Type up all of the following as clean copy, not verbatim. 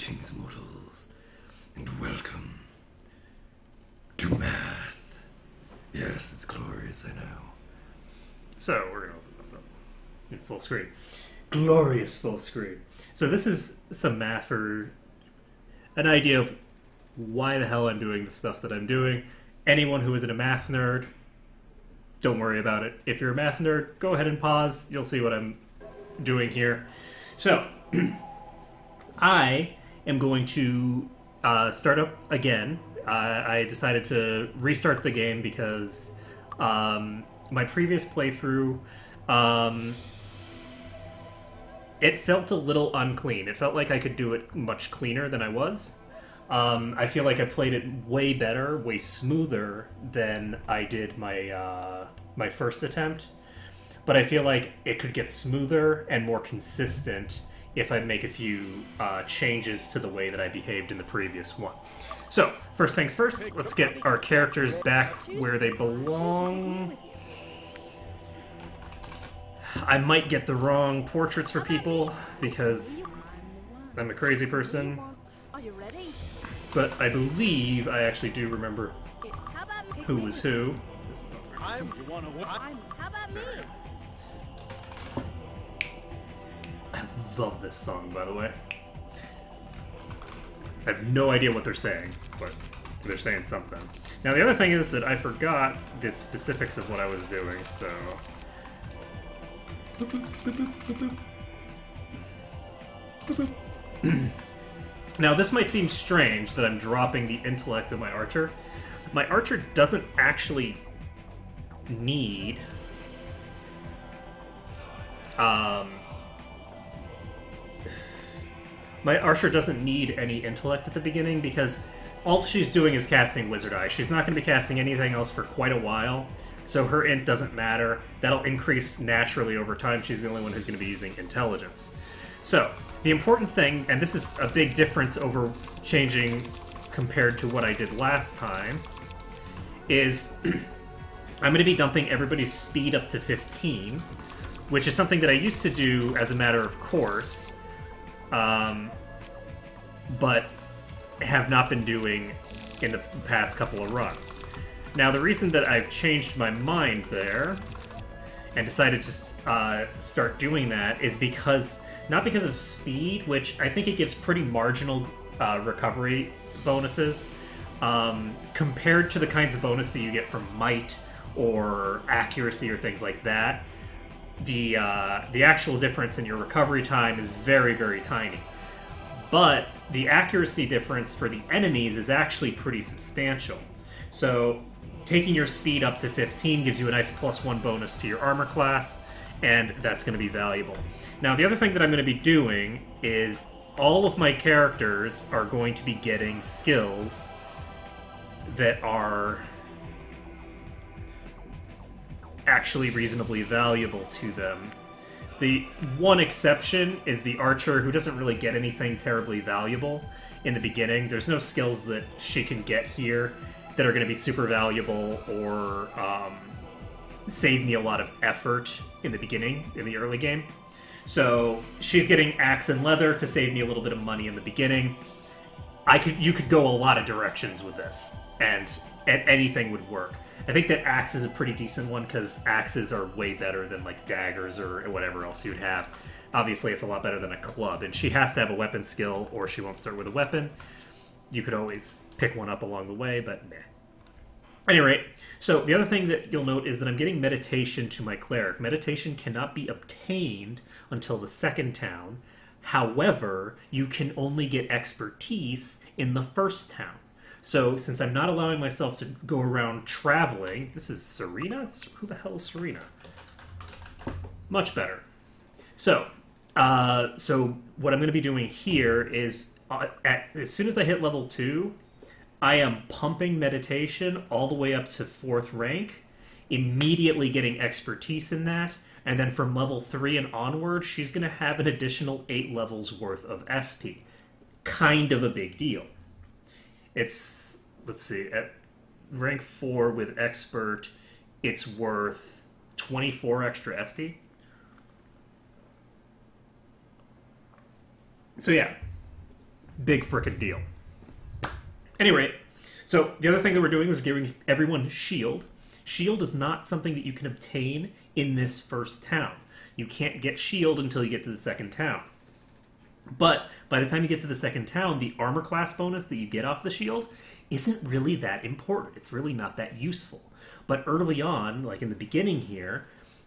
Greetings, mortals, and welcome to math. Yes, it's glorious, I know. So, we're going to open this up in full screen. Glorious full screen. So this is some math for an idea of why the hell I'm doing the stuff that I'm doing. Anyone who isn't a math nerd, don't worry about it. If you're a math nerd, go ahead and pause. You'll see what I'm doing here. So, I am going to start up again. I decided to restart the game because my previous playthrough, it felt a little unclean. It felt like I could do it much cleaner than I was. I feel like I played it way better, way smoother than I did my my first attempt. But I feel like it could get smoother and more consistent if I make a few changes to the way that I behaved in the previous one. So, first things first, let's get our characters back where they belong. I might get the wrong portraits for people because I'm a crazy person. But I believe I actually do remember who was who. This is not the right person. How about me? I love this song, by the way. I have no idea what they're saying, but they're saying something. Now, the other thing is that I forgot the specifics of what I was doing, so... Boop, boop, boop, boop, boop, boop. Boop, boop. Now, this might seem strange that I'm dropping the intellect of my archer. My archer doesn't actually need... My archer doesn't need any intellect at the beginning because all she's doing is casting Wizard Eye. She's not going to be casting anything else for quite a while, so her int doesn't matter. That'll increase naturally over time. She's the only one who's going to be using intelligence. So, the important thing, and this is a big difference over changing compared to what I did last time, is I'm going to be dumping everybody's speed up to 15, which is something that I used to do as a matter of course, but have not been doing in the past couple of runs. Now, the reason that I've changed my mind there and decided to start doing that is because, not because of speed, which I think it gives pretty marginal recovery bonuses, compared to the kinds of bonus that you get from might or accuracy or things like that. The actual difference in your recovery time is very, very tiny. But the accuracy difference for the enemies is actually pretty substantial. So taking your speed up to 15 gives you a nice +1 bonus to your armor class, and that's going to be valuable. Now, the other thing that I'm going to be doing is all of my characters are going to be getting skills that are actually reasonably valuable to them. The one exception is the archer, who doesn't really get anything terribly valuable in the beginning. There's no skills that she can get here that are going to be super valuable or save me a lot of effort in the beginning, in the early game. So she's getting axe and leather to save me a little bit of money in the beginning. You could go a lot of directions with this, and anything would work. I think that axe is a pretty decent one because axes are way better than like daggers or whatever else you'd have. Obviously, it's a lot better than a club, and she has to have a weapon skill or she won't start with a weapon. You could always pick one up along the way, but meh. At any rate, so the other thing that you'll note is that I'm getting meditation to my cleric. Meditation cannot be obtained until the second town. However, you can only get expertise in the first town. So, since I'm not allowing myself to go around traveling... This is Serena? Who the hell is Serena? Much better. So, what I'm going to be doing here is, as soon as I hit level 2, I am pumping meditation all the way up to 4th rank, immediately getting expertise in that, and then from level 3 and onward, she's going to have an additional 8 levels worth of SP. Kind of a big deal. It's, let's see, at rank 4 with expert, it's worth 24 extra SP. So yeah, Big frickin' deal. Anyway, so the other thing that we're doing was giving everyone shield. Shield is not something that you can obtain in this first town. You can't get shield until you get to the second town. But by the time you get to the second town, the armor class bonus that you get off the shield isn't really that important. It's really not that useful. But early on, like in the beginning here,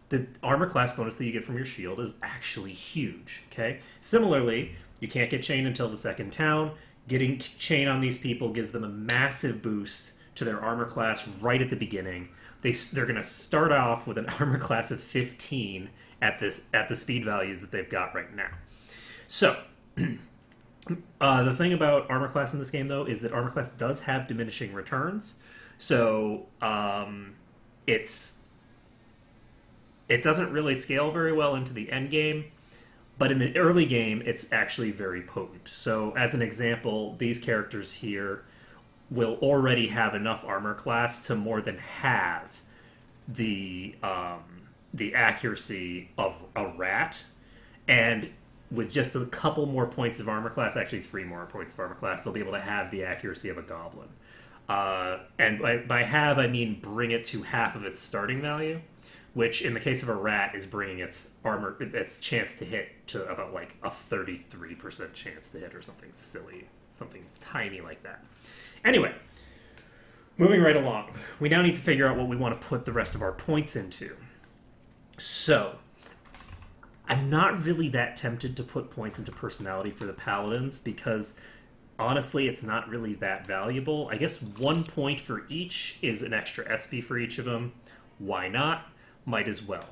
the armor class bonus that you get from your shield is actually huge, okay? Similarly, you can't get chain until the second town. Getting chain on these people gives them a massive boost to their armor class right at the beginning. They're going to start off with an armor class of 15 at the speed values that they've got right now. So, the thing about armor class in this game, though, is that armor class does have diminishing returns. So, it doesn't really scale very well into the end game, but in the early game, it's actually very potent. So, as an example, these characters here will already have enough armor class to more than halve the accuracy of a rat, and with just a couple more points of armor class, actually 3 more points of armor class, they'll be able to have the accuracy of a goblin. And by have, I mean bring it to half of its starting value, which in the case of a rat is bringing its chance to hit to about like a 33% chance to hit or something silly, something tiny like that. Anyway, moving right along, we now need to figure out what we want to put the rest of our points into. So, I'm not really that tempted to put points into personality for the paladins because, honestly, it's not really that valuable. I guess 1 point for each is an extra SP for each of them. Why not? Might as well.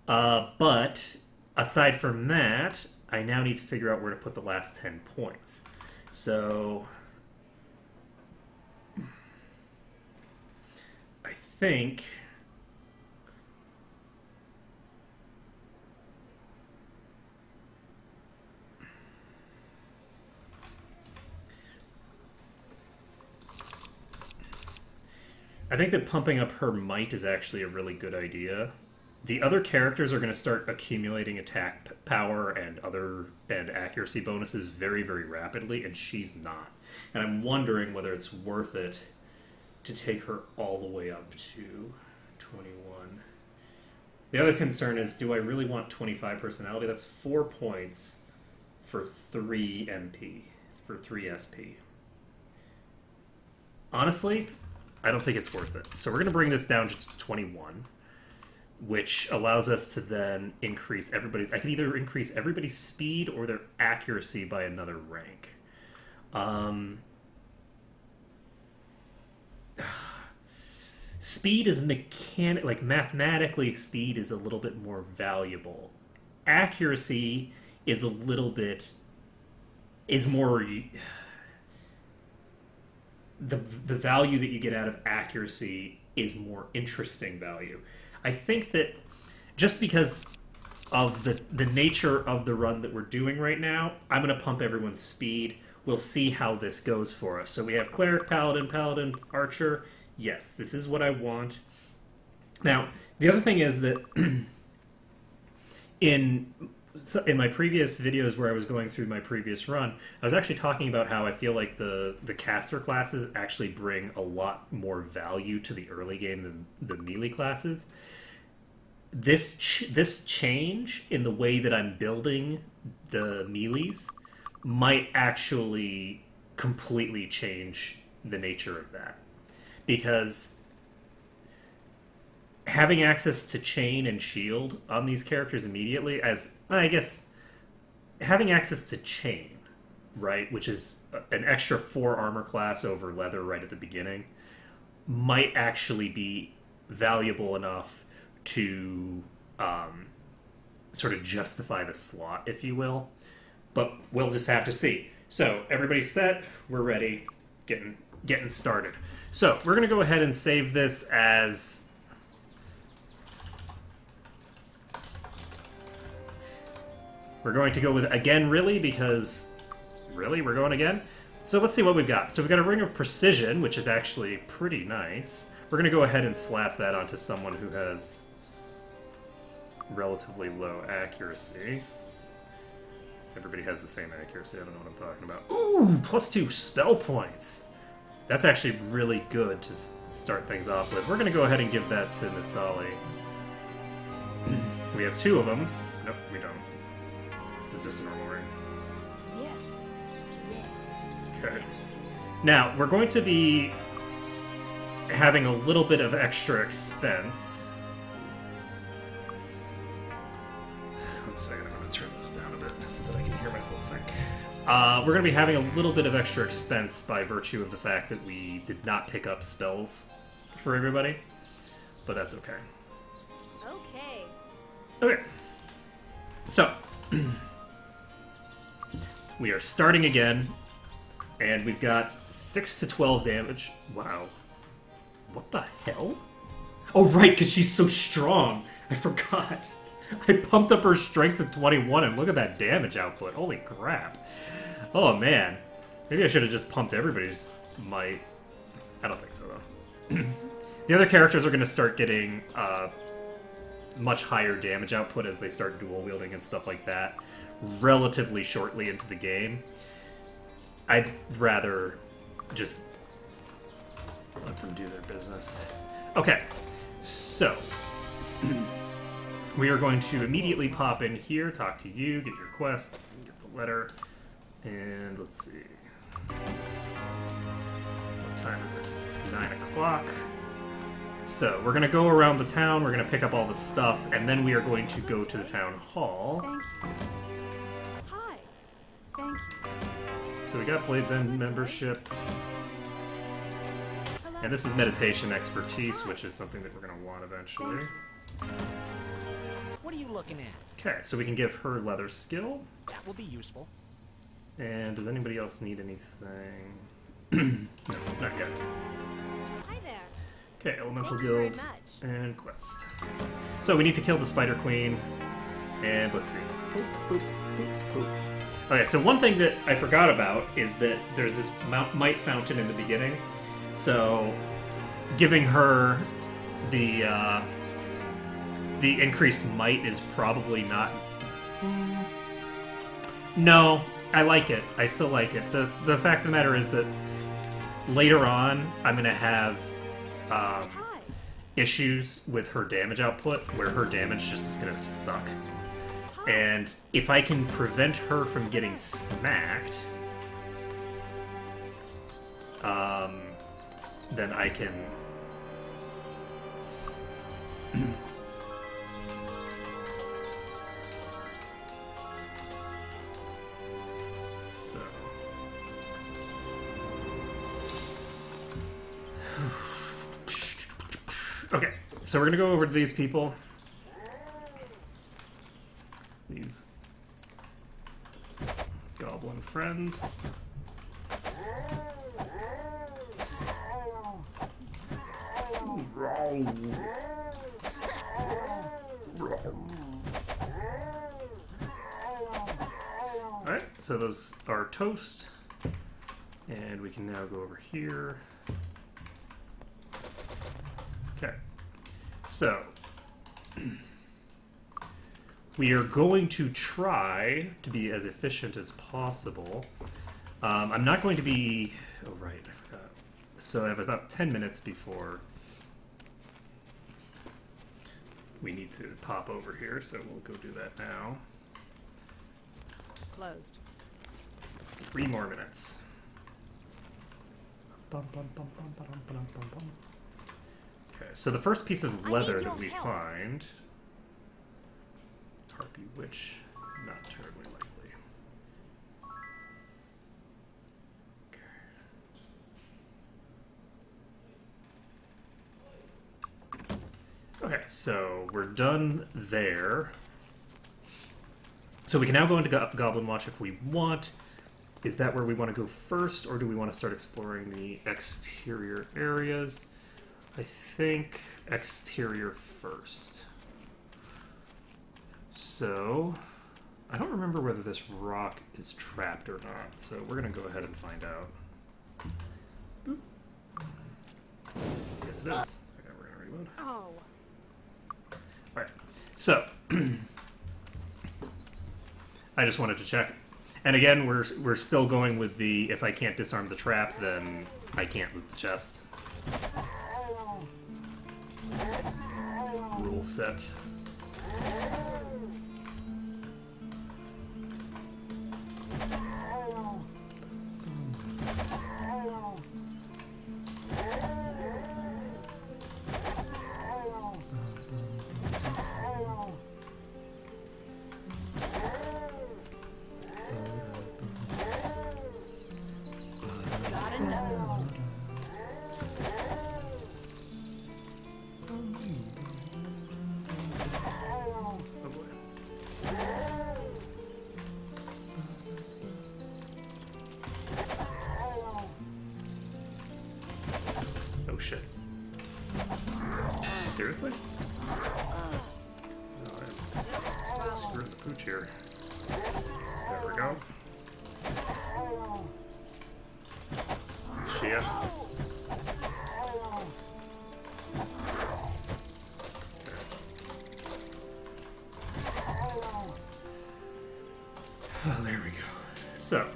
But, aside from that, I now need to figure out where to put the last 10 points. So, I think that pumping up her might is actually a really good idea. The other characters are going to start accumulating attack power and accuracy bonuses very, very rapidly, and she's not. And I'm wondering whether it's worth it to take her all the way up to 21. The other concern is, do I really want 25 personality? That's 4 points for 3 MP, for 3 SP. Honestly, I don't think it's worth it. So we're going to bring this down to 21, which allows us to then increase everybody's... I can either increase everybody's speed or their accuracy by another rank. Speed is mathematically, speed is a little bit more valuable. Accuracy is a little bit... is more... The value that you get out of accuracy is more interesting value. I think that just because of the nature of the run that we're doing right now, I'm going to pump everyone's speed. We'll see how this goes for us. So we have Cleric, Paladin, Archer. Yes, this is what I want. Now, the other thing is that in my previous videos where I was going through my previous run, I was actually talking about how I feel like the caster classes actually bring a lot more value to the early game than the melee classes. This change in the way that I'm building the melees might actually completely change the nature of that. Because having access to chain and shield on these characters immediately, as I guess having access to chain, right, which is an extra 4 armor class over leather right at the beginning, might actually be valuable enough to sort of justify the slot, if you will. But we'll just have to see. So everybody's set, we're ready, getting started. So we're going to go ahead and save this as... We're going to go with again, really, because... Really? We're going again? So let's see what we've got. So we've got a Ring of Precision, which is actually pretty nice. We're going to go ahead and slap that onto someone who has relatively low accuracy. Everybody has the same accuracy. I don't know what I'm talking about. Ooh, +2 spell points. That's actually really good to start things off with. We're going to go ahead and give that to Nisali. We have 2 of them. Nope, we don't. This is just a normal ring. Yes. Yes. Okay. Now, we're going to be having a little bit of extra expense. One second, I'm going to turn this down a bit so that I can hear myself think. We're going to be having a little bit of extra expense by virtue of the fact that we did not pick up spells for everybody, but that's okay. Okay. Okay. So, we are starting again, and we've got 6 to 12 damage. Wow. What the hell? Oh, right, because she's so strong. I forgot. I pumped up her strength to 21, and look at that damage output. Holy crap. Oh, man. Maybe I should have just pumped everybody's might. I don't think so, though. The other characters are going to start getting much higher damage output as they start dual-wielding and stuff like that relatively shortly into the game. I'd rather just let them do their business. Okay, so we are going to immediately pop in here, talk to you, get your quest, get the letter, and let's see. What time is it? It's 9 o'clock. So we're going to go around the town, we're going to pick up all the stuff, and then we are going to go to the town hall. Thank you. Hi. Thank you. So we got Blade's End membership. Hello. And this is meditation expertise, which is something that we're going to want eventually. What are you looking at? Okay, so we can give her leather skill. That will be useful. And does anybody else need anything? No, not yet. Hi there. Okay, Elemental Thank you very Guild much. and quest. So we need to kill the Spider Queen. And let's see. Boop, boop, boop, boop. Okay, so one thing that I forgot about is that there's this might fountain in the beginning. So giving her the increased might is probably not... No, I like it. I still like it. The fact of the matter is that later on, I'm going to have Hi. issues with her damage output, where her damage just is going to suck. Hi. And if I can prevent her from getting smacked, then I can... So... Okay, so we're gonna go over to these people. These goblin friends. Alright, so those are toast. And we can now go over here. Okay. So, we are going to try to be as efficient as possible. I'm not going to be... Oh, right, I forgot. So I have about 10 minutes before we need to pop over here, so we'll go do that now. Closed. 3 more minutes. Bum, bum, bum, bum, ba-dum, ba-dum, bum, bum. Okay, so the first piece of leather that we find... Harpy Witch, not terribly likely. Okay, so we're done there. So we can now go into Goblin Watch if we want. Is that where we want to go first, or do we want to start exploring the exterior areas? I think exterior first. So, I don't remember whether this rock is trapped or not, so we're going to go ahead and find out. Boop. Yes, it is. Okay, we're going to reload. Oh. Alright, so I just wanted to check. And again, we're still going with the if I can't disarm the trap, then I can't loot the chest. Rule set. Oh shit. Seriously? Oh, I'm screwing the pooch here. There we go. Shia. Oh, there we go. So.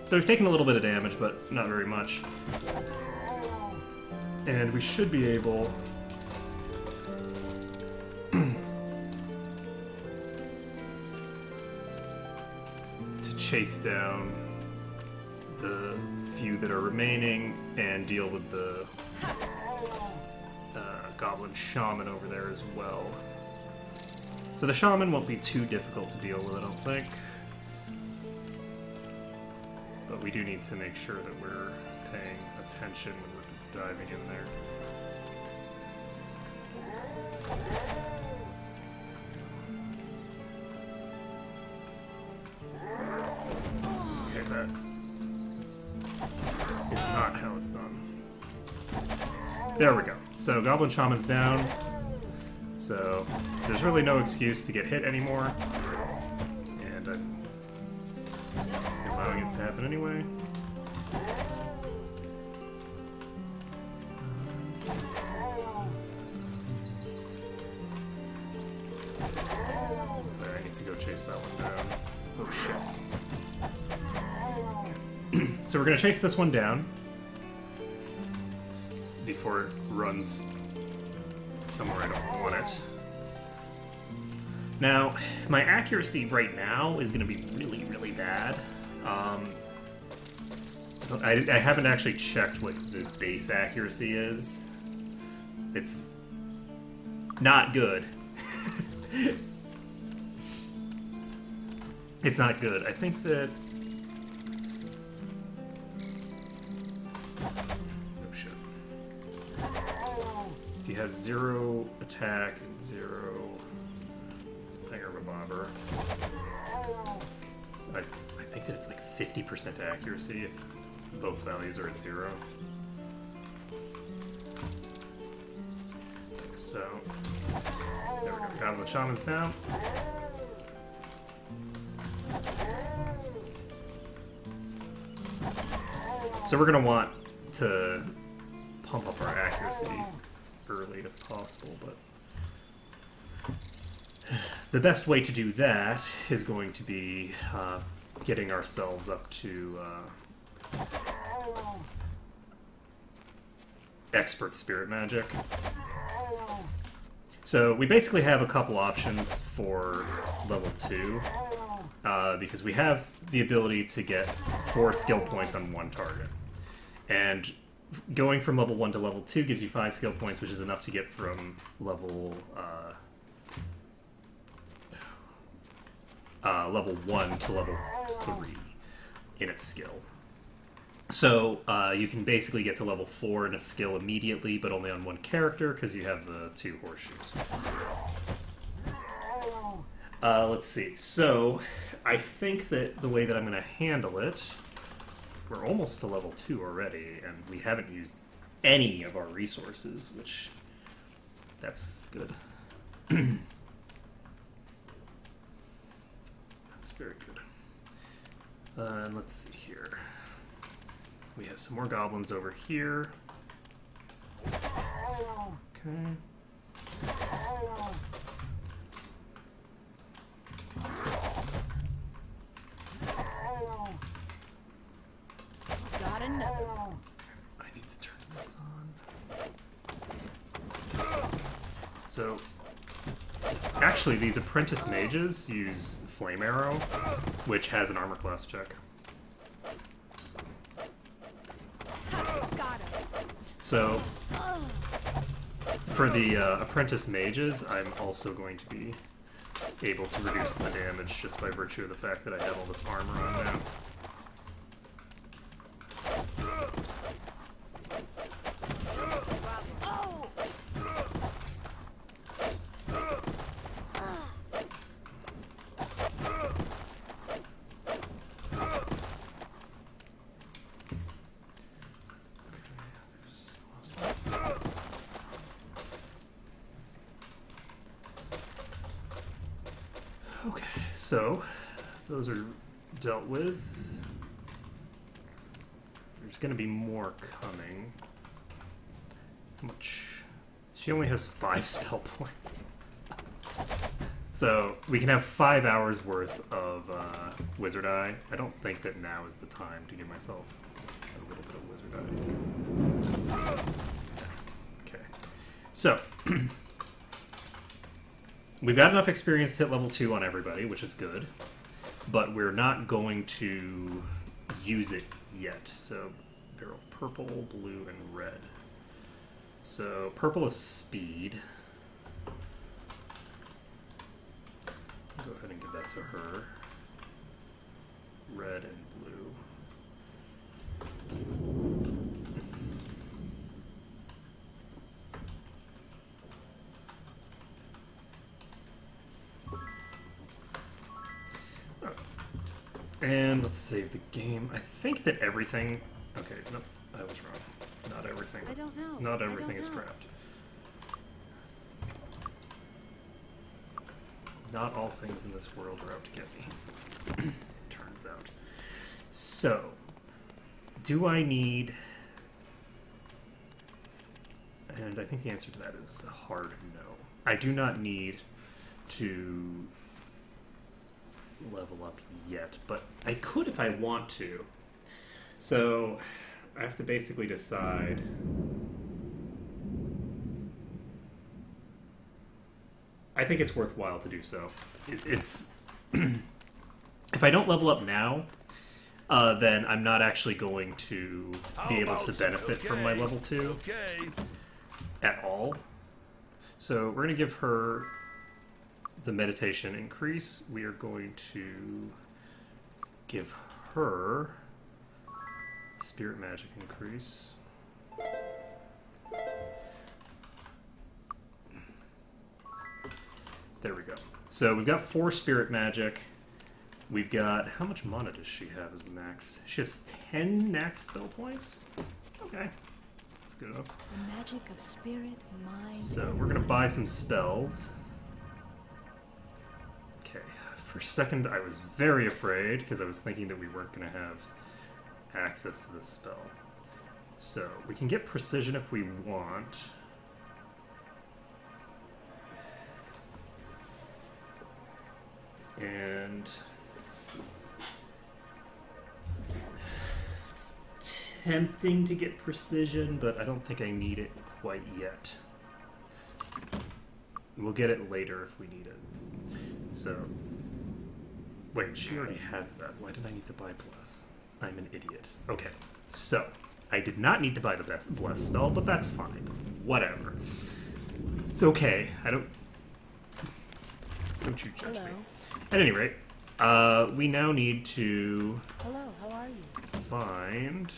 So we've taken a little bit of damage, but not very much. And we should be able to chase down the few that are remaining and deal with the Goblin Shaman over there as well. So the Shaman won't be too difficult to deal with, I don't think. But we do need to make sure that we're paying attention when we're diving in there. Okay, that is not how it's done. There we go. So Goblin Shaman's down. So there's really no excuse to get hit anymore. And I'm allowing it to happen anyway. There, I need to go chase that one down. Oh shit. So we're gonna chase this one down before it runs somewhere I don't want it. Now, my accuracy right now is going to be really, really bad. I haven't actually checked what the base accuracy is. It's not good. It's not good. I think that... Oh shit. If you have 0 attack and 0 thingamabobber, I think that it's like 50% accuracy if both values are at 0. So, there we go. Goblin Shaman's down. So we're going to want to pump up our accuracy early if possible, but the best way to do that is going to be getting ourselves up to expert spirit magic. So we basically have a couple options for level 2 because we have the ability to get 4 skill points on one target, and going from level 1 to level 2 gives you 5 skill points, which is enough to get from level level 1 to level 3 in a skill. So you can basically get to level 4 in a skill immediately, but only on one character because you have the 2 horseshoes. Let's see. So I think that the way that I'm going to handle it, we're almost to level 2 already, and we haven't used any of our resources, which that's good. That's very good. And let's see here. We have some more goblins over here. Okay. Okay. Got another. I need to turn this on. So, actually, these apprentice mages use Flame Arrow, which has an armor class check. Got him. So, for the apprentice mages, I'm also going to be able to reduce the damage just by virtue of the fact that I have all this armor on now. Oh! There's the last one. Okay, so those are dealt with. There's going to be more coming. How much? She only has 5 spell points. So we can have 5 hours worth of Wizard Eye. I don't think that now is the time to give myself a little bit of Wizard Eye. Okay, so we've got enough experience to hit level 2 on everybody, which is good, but we're not going to use it yet. So barrel of purple, blue, and red. So purple is speed. Go ahead and give that to her. Red and blue. Oh. And let's save the game. I think that everything... Okay, nope, I was wrong. Not everything. I don't know. Not I everything don't is know. trapped. Not all things in this world are out to get me. Turns out. So, do I need... And I think the answer to that is a hard no. I do not need to level up yet, but I could if I want to. So, I have to basically decide... I think it's worthwhile to do so. It's if I don't level up now, then I'm not actually going to be able to benefit from my level 2 at all. So we're going to give her the meditation increase. We are going to give her spirit magic increase. There we go. So we've got 4 spirit magic. We've got... How much mana does she have as max? She has 10 max spell points? Okay. That's good enough. The magic of spirit, mind. So we're going to buy some spells. Okay. For a second, I was very afraid because I was thinking that we weren't going to have access to this spell. So we can get precision if we want. And it's tempting to get precision, but I don't think I need it quite yet. We'll get it later if we need it. So, wait, she already has that. Why did I need to buy Bless? I'm an idiot. Okay, so I did not need to buy the Bless spell, but that's fine. Whatever. It's okay. Don't you judge Hello. me. At any rate, we now need to Hello, how are you? find...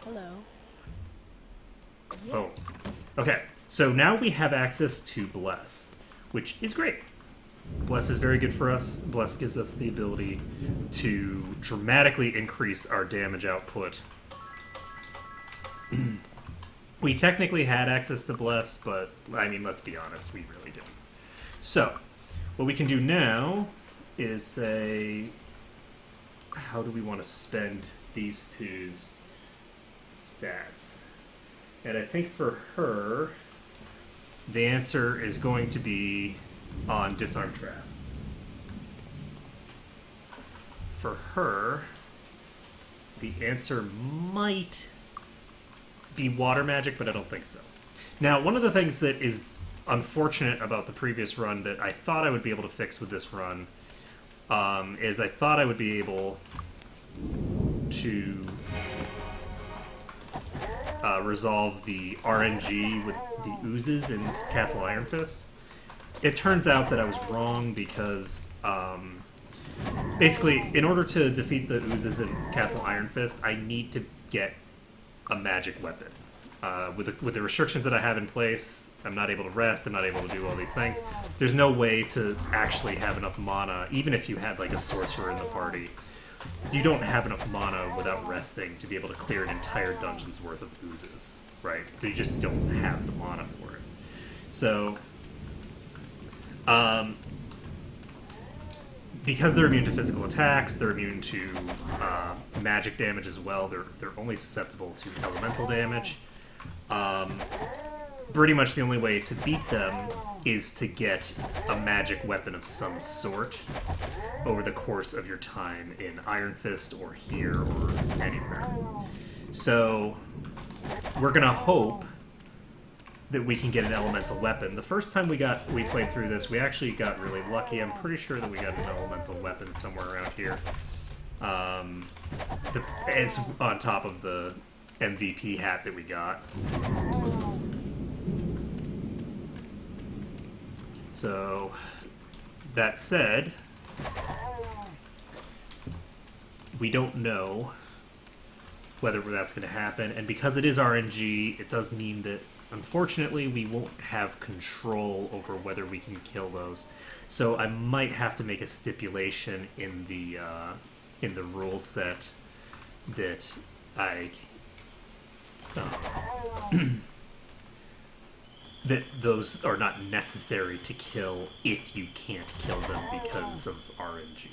Hello. Oh. Yes. Okay, so now we have access to Bless, which is great. Bless is very good for us. Bless gives us the ability to dramatically increase our damage output. We technically had access to Bless, but, I mean, let's be honest, we really didn't. So, what we can do now is say, how do we want to spend these two's stats? And I think for her, the answer is going to be on Disarm Trap. For her, the answer might be Water Magic, but I don't think so. Now, one of the things that is unfortunate about the previous run that I thought I would be able to fix with this run is I thought I would be able to resolve the RNG with the oozes in Castle Iron Fist. It turns out that I was wrong because basically, in order to defeat the oozes in Castle Iron Fist, I need to get a magic weapon. With the restrictions that I have in place, I'm not able to rest, I'm not able to do all these things. There's no way to actually have enough mana, even if you had like a sorcerer in the party. You don't have enough mana without resting to be able to clear an entire dungeon's worth of oozes, right? You just don't have the mana for it. So, because they're immune to physical attacks, they're immune to magic damage as well. They're only susceptible to elemental damage. Pretty much the only way to beat them is to get a magic weapon of some sort over the course of your time in Iron Fist or here or anywhere. So we're gonna hope that we can get an elemental weapon. The first time we played through this, we actually got really lucky. I'm pretty sure that we got an elemental weapon somewhere around here. It's on top of the MVP hat that we got. So, that said, we don't know whether that's going to happen, and because it is RNG, it does mean that, unfortunately, we won't have control over whether we can kill those. So I might have to make a stipulation in the rule set that that those are not necessary to kill if you can't kill them because of RNG.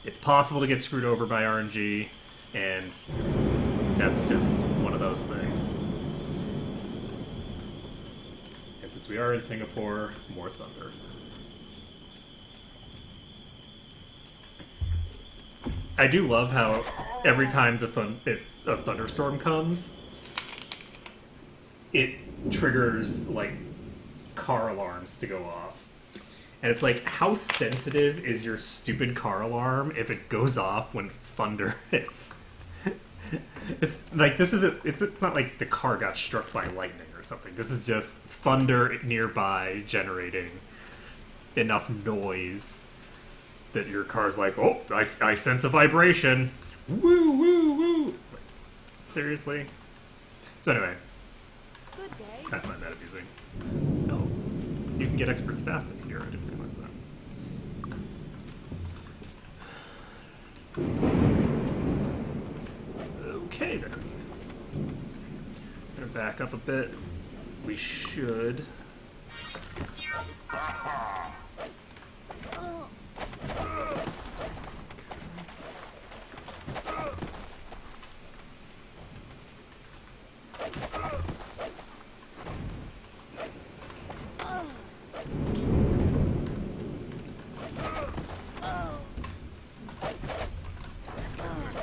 It's possible to get screwed over by RNG, and that's just one of those things. And since we are in Singapore, more thunder. I do love how every time a thunderstorm comes, it triggers, like, car alarms to go off. And it's like, how sensitive is your stupid car alarm if it goes off when thunder hits? It's like, it's not like the car got struck by lightning or something. This is just thunder nearby generating enough noise that your car's like, oh, I sense a vibration. Woo, woo, woo. Seriously? So anyway. Good day. I find that amusing. No. You can get expert staff in here. I didn't realize that. Okay, then. Gonna back up a bit. We should...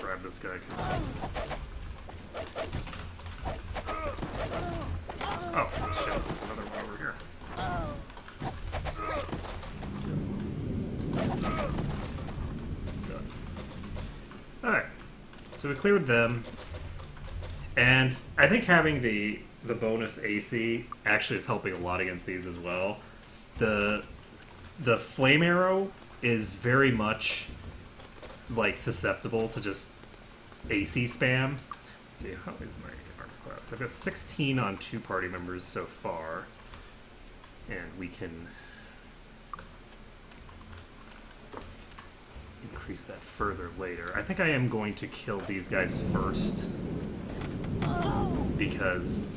grab this guy, because... Oh, shit, there's another one over here. Done. Alright, so we cleared them, and I think having the bonus AC actually is helping a lot against these as well. The flame arrow is very much like susceptible to just AC spam. Let's see, how is my armor class? I've got 16 on 2 party members so far, and we can increase that further later. I think I am going to kill these guys first, because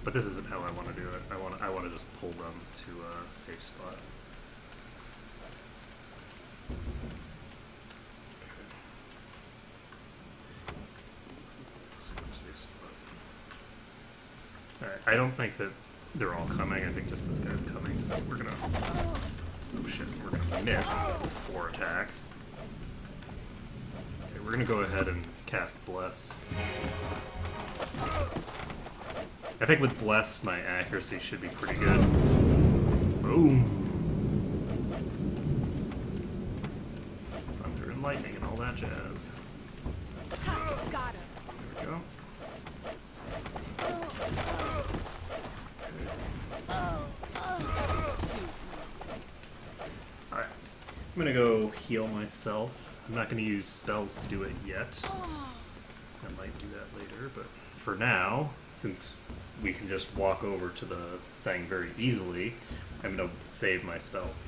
but this isn't how I want to do it. I want to just pull them to a safe spot. Alright, I don't think that they're all coming. I think just this guy's coming, so we're gonna... Oh shit, we're gonna miss with 4 attacks. Okay, we're gonna go ahead and cast Bless. I think with Bless, my accuracy should be pretty good. Boom! Thunder and lightning and all that jazz. Got him. There we go. Alright. I'm gonna go heal myself. I'm not gonna use spells to do it yet. I might do that later, but for now, since we can just walk over to the thing very easily, I'm gonna save my spells.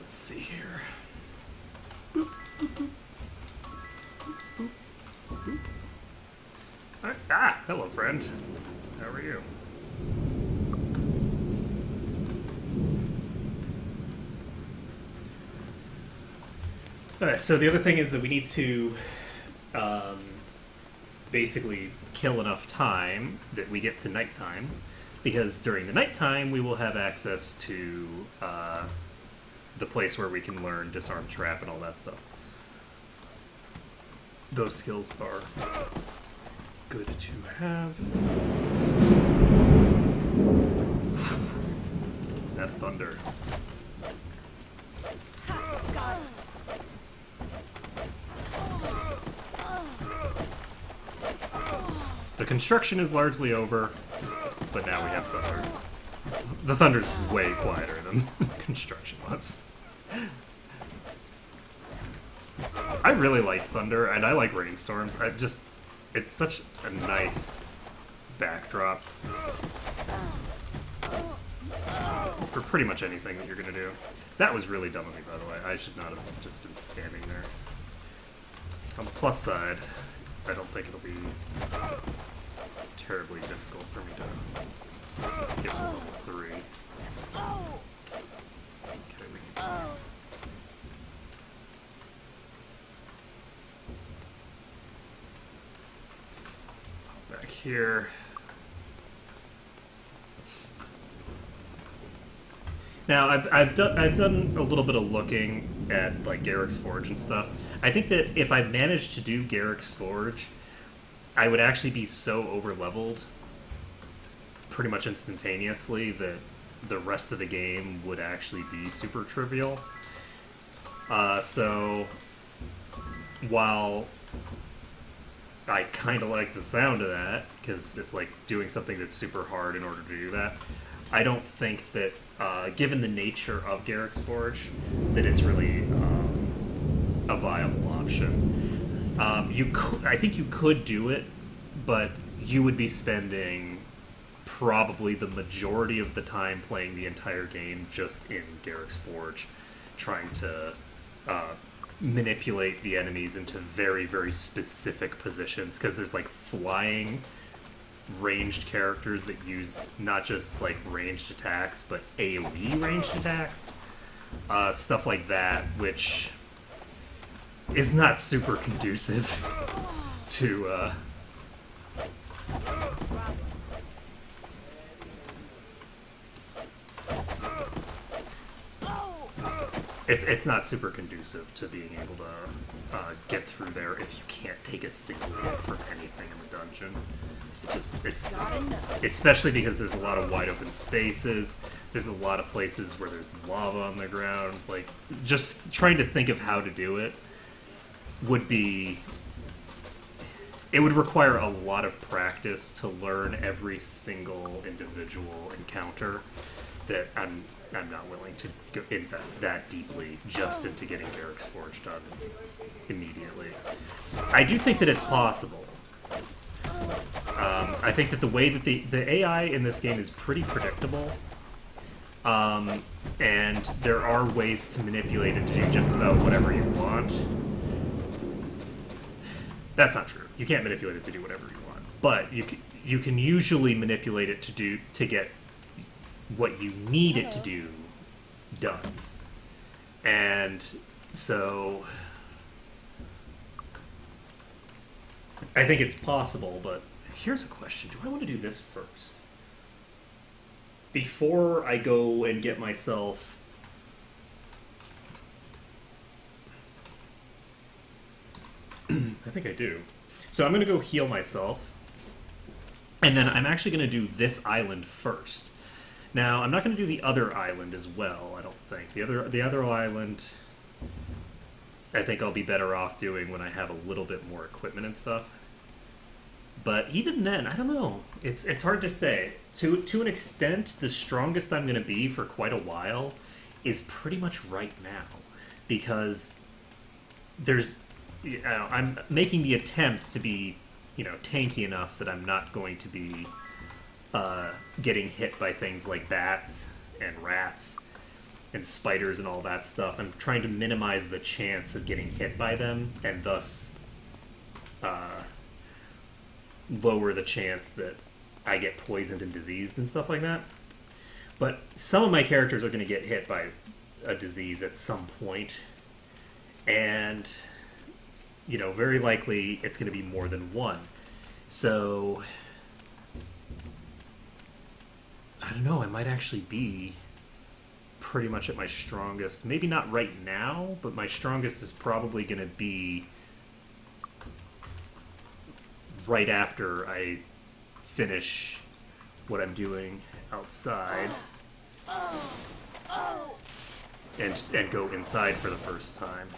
Let's see here. Boop, boop, boop. Boop, boop, boop. Alright. Ah, hello, friend. How are you? Alright, so the other thing is that we need to basically kill enough time that we get to nighttime, because during the nighttime we will have access to the place where we can learn Disarm Trap and all that stuff. Those skills are good to have. That thunder. Got him. The construction is largely over, but now we have thunder. The thunder's way quieter than construction was. I really like thunder, and I like rainstorms. It's such a nice backdrop for pretty much anything that you're gonna do. That was really dumb of me, by the way. I should not have just been standing there. On the plus side, I don't think it'll be terribly difficult for me to get to level 3. Okay, we need to... Back here. Now, I've done a little bit of looking at like Garrick's Forge and stuff. I think that if I managed to do Garrick's Forge, I would actually be so over-leveled pretty much instantaneously that the rest of the game would actually be super trivial. So, while I kind of like the sound of that, because it's like doing something that's super hard in order to do that, I don't think that, given the nature of Garrick's Forge, that it's really a viable option. I think you could do it, but you would be spending probably the majority of the time playing the entire game just in Garrick's Forge, trying to manipulate the enemies into very, very specific positions, because there's like flying ranged characters that use not just like ranged attacks, but AoE ranged attacks. Stuff like that, which is not super conducive to it's not super conducive to being able to get through there if you can't take a single hit from anything in the dungeon. It's especially because there's a lot of wide open spaces. There's a lot of places where there's lava on the ground. Like, just trying to think of how to do it would be... It would require a lot of practice to learn every single individual encounter that I'm not willing to invest that deeply just into getting Garrick's Forge done immediately. I do think that it's possible. I think that the way that the AI in this game is pretty predictable, and there are ways to manipulate it to do just about whatever you want. That's not true. You can't manipulate it to do whatever you want, but you can usually manipulate it to get what you need it to do done. And so I think it's possible, but here's a question. Do I want to do this first? Before I go and get myself... I think I do. So I'm going to go heal myself. And then I'm actually going to do this island first. Now, I'm not going to do the other island as well, I don't think. The other island, I think I'll be better off doing when I have a little bit more equipment and stuff. But even then, I don't know. It's hard to say. To an extent, the strongest I'm going to be for quite a while is pretty much right now. Because there's... I'm making the attempt to be, tanky enough that I'm not going to be getting hit by things like bats and rats and spiders and all that stuff. I'm trying to minimize the chance of getting hit by them and thus lower the chance that I get poisoned and diseased and stuff like that. But some of my characters are going to get hit by a disease at some point, and very likely it's going to be more than one. So I don't know, I might actually be pretty much at my strongest. Maybe not right now, but my strongest is probably going to be right after I finish what I'm doing outside and go inside for the first time.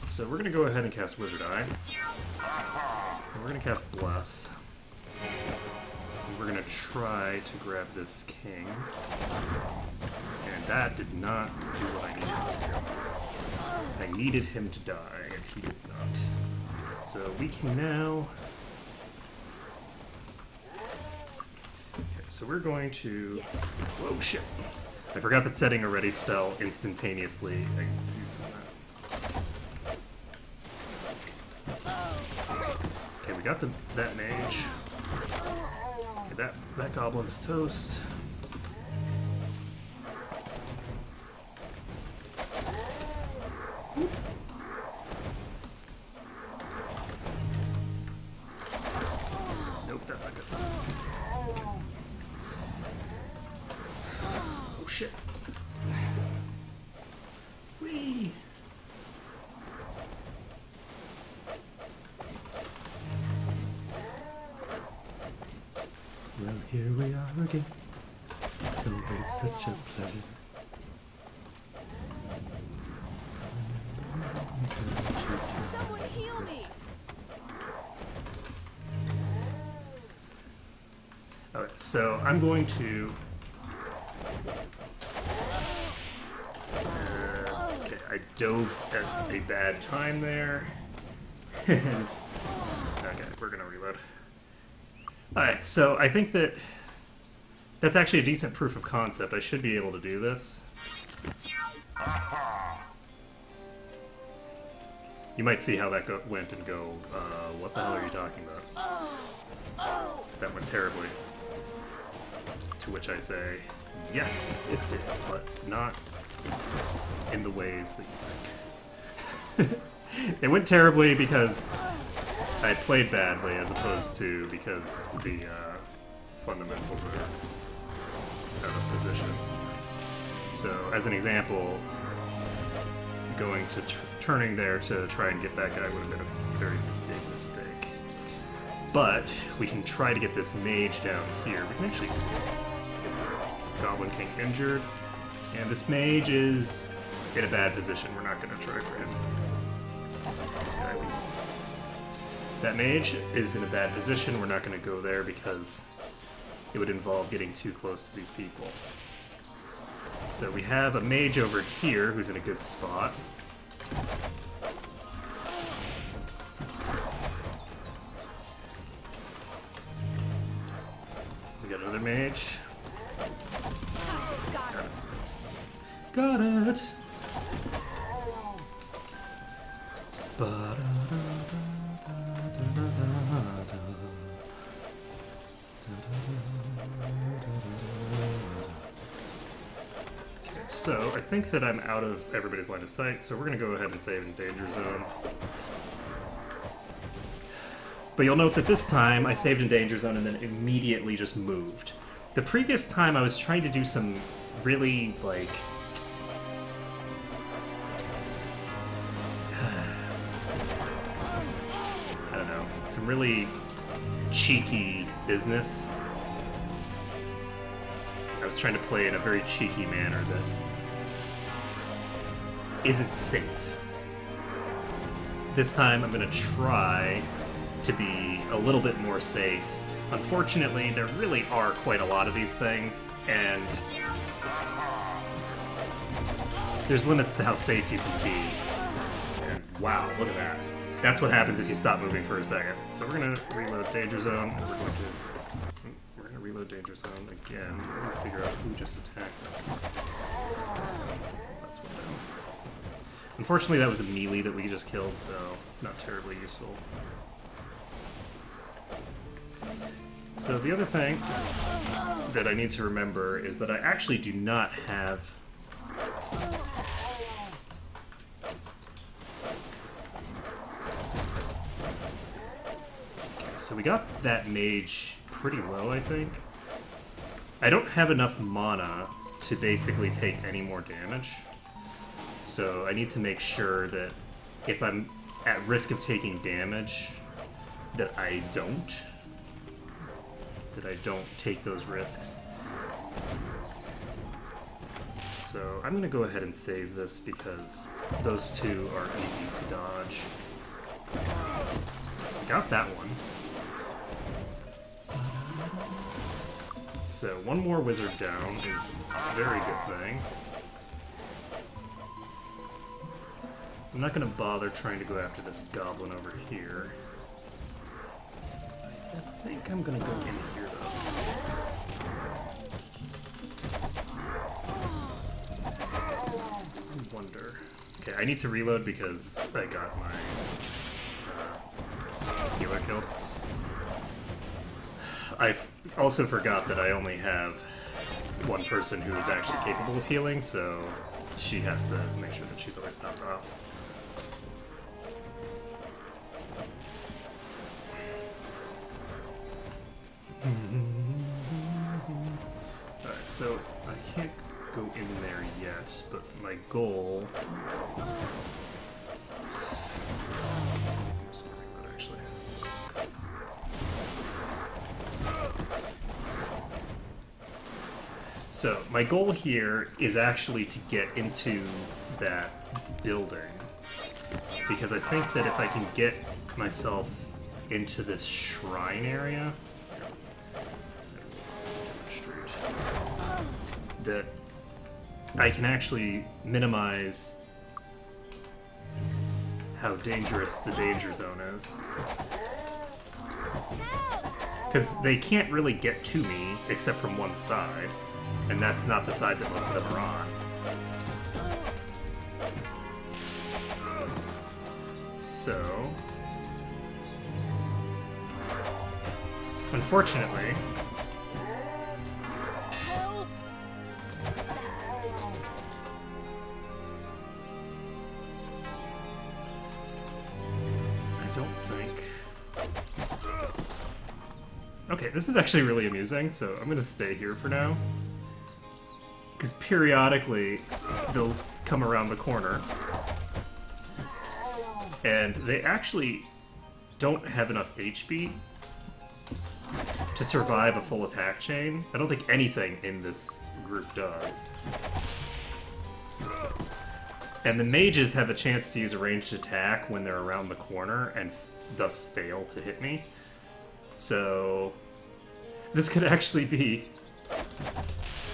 So we're going to go ahead and cast Wizard Eye. And we're going to cast Bless. And we're going to try to grab this king. And that did not do what I needed to. I needed him to die, and he did not. So we can now... Okay, so we're going to... Whoa, shit. I forgot that setting a ready spell instantaneously exits you from that. Okay, we got that mage. Okay, that goblin's toast. Nope, that's not good. Oh shit. Whee! Well, here we are again. It's always such a pleasure. Someone heal me! Alright, so I'm going to... okay, I dove at a bad time there. And... okay, we're gonna reload. Alright, so I think that's actually a decent proof of concept. I should be able to do this. You might see how that went and go, what the hell are you talking about? That went terribly. To which I say, yes, it did, but not in the ways that you think. It went terribly because I played badly, as opposed to because the fundamentals are out of position. So, as an example, going to turning there to try and get that guy would have been a very big mistake. But we can try to get this mage down here. We can actually get the Goblin King injured, and this mage is in a bad position. We're not going to try for him. This guy, that mage is in a bad position. We're not going to go there because it would involve getting too close to these people. So we have a mage over here who's in a good spot. We got another mage. Got it! So, I think that I'm out of everybody's line of sight, so we're going to go ahead and save in Danger Zone. But you'll note that this time I saved in danger zone and then immediately just moved. The previous time I was trying to do some really, like... I don't know, some really cheeky business. I was trying to play in a very cheeky manner that isn't safe. This time I'm going to try to be a little bit more safe. Unfortunately, there really are quite a lot of these things, and there's limits to how safe you can be. And wow, look at that. That's what happens if you stop moving for a second. So we're going to reload danger zone, and we're going to reload danger zone again. We're going to figure out who just attacked us. That's window. Unfortunately, that was a melee that we just killed, so not terribly useful. So the other thing that I need to remember is that I actually do not have... Okay, so we got that mage pretty low, I think. I don't have enough mana to basically take any more damage. So I need to make sure that if I'm at risk of taking damage, that I don't take those risks. So I'm going to go ahead and save this because those two are easy to dodge. I got that one. So one more wizard down is a very good thing. I'm not going to bother trying to go after this goblin over here. I think I'm going to go in here, though. I wonder. Okay, I need to reload because I got my healer killed. I also forgot that I only have one person who is actually capable of healing, so she has to make sure that she's always topped off. Alright, so I can't go in there yet, but my goal... I'm just gonna reload, actually. So, my goal here is actually to get into that building, because I think that if I can get myself into this shrine area, that I can actually minimize how dangerous the danger zone is. Because they can't really get to me except from one side, and that's not the side that most of them are on. So... unfortunately... okay, this is actually really amusing, so I'm gonna stay here for now. Because periodically, they'll come around the corner. And they actually don't have enough HP to survive a full attack chain. I don't think anything in this group does. And the mages have a chance to use a ranged attack when they're around the corner and thus fail to hit me. So this could actually be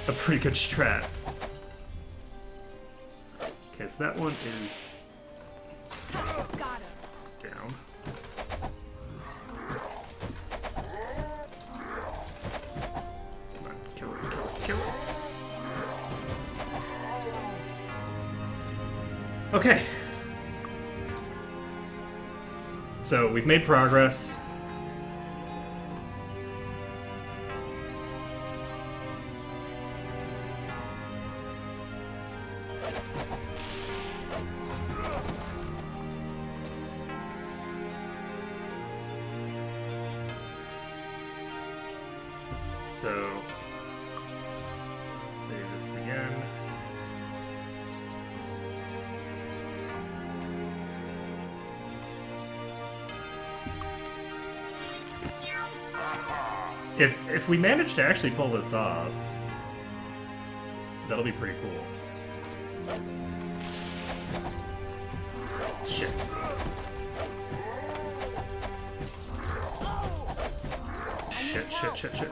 a pretty good strat. Okay, so that one is down. Come on, kill it, kill it, kill it. Okay. So we've made progress. So, save this again. If we manage to actually pull this off, that'll be pretty cool. Shit. Shit.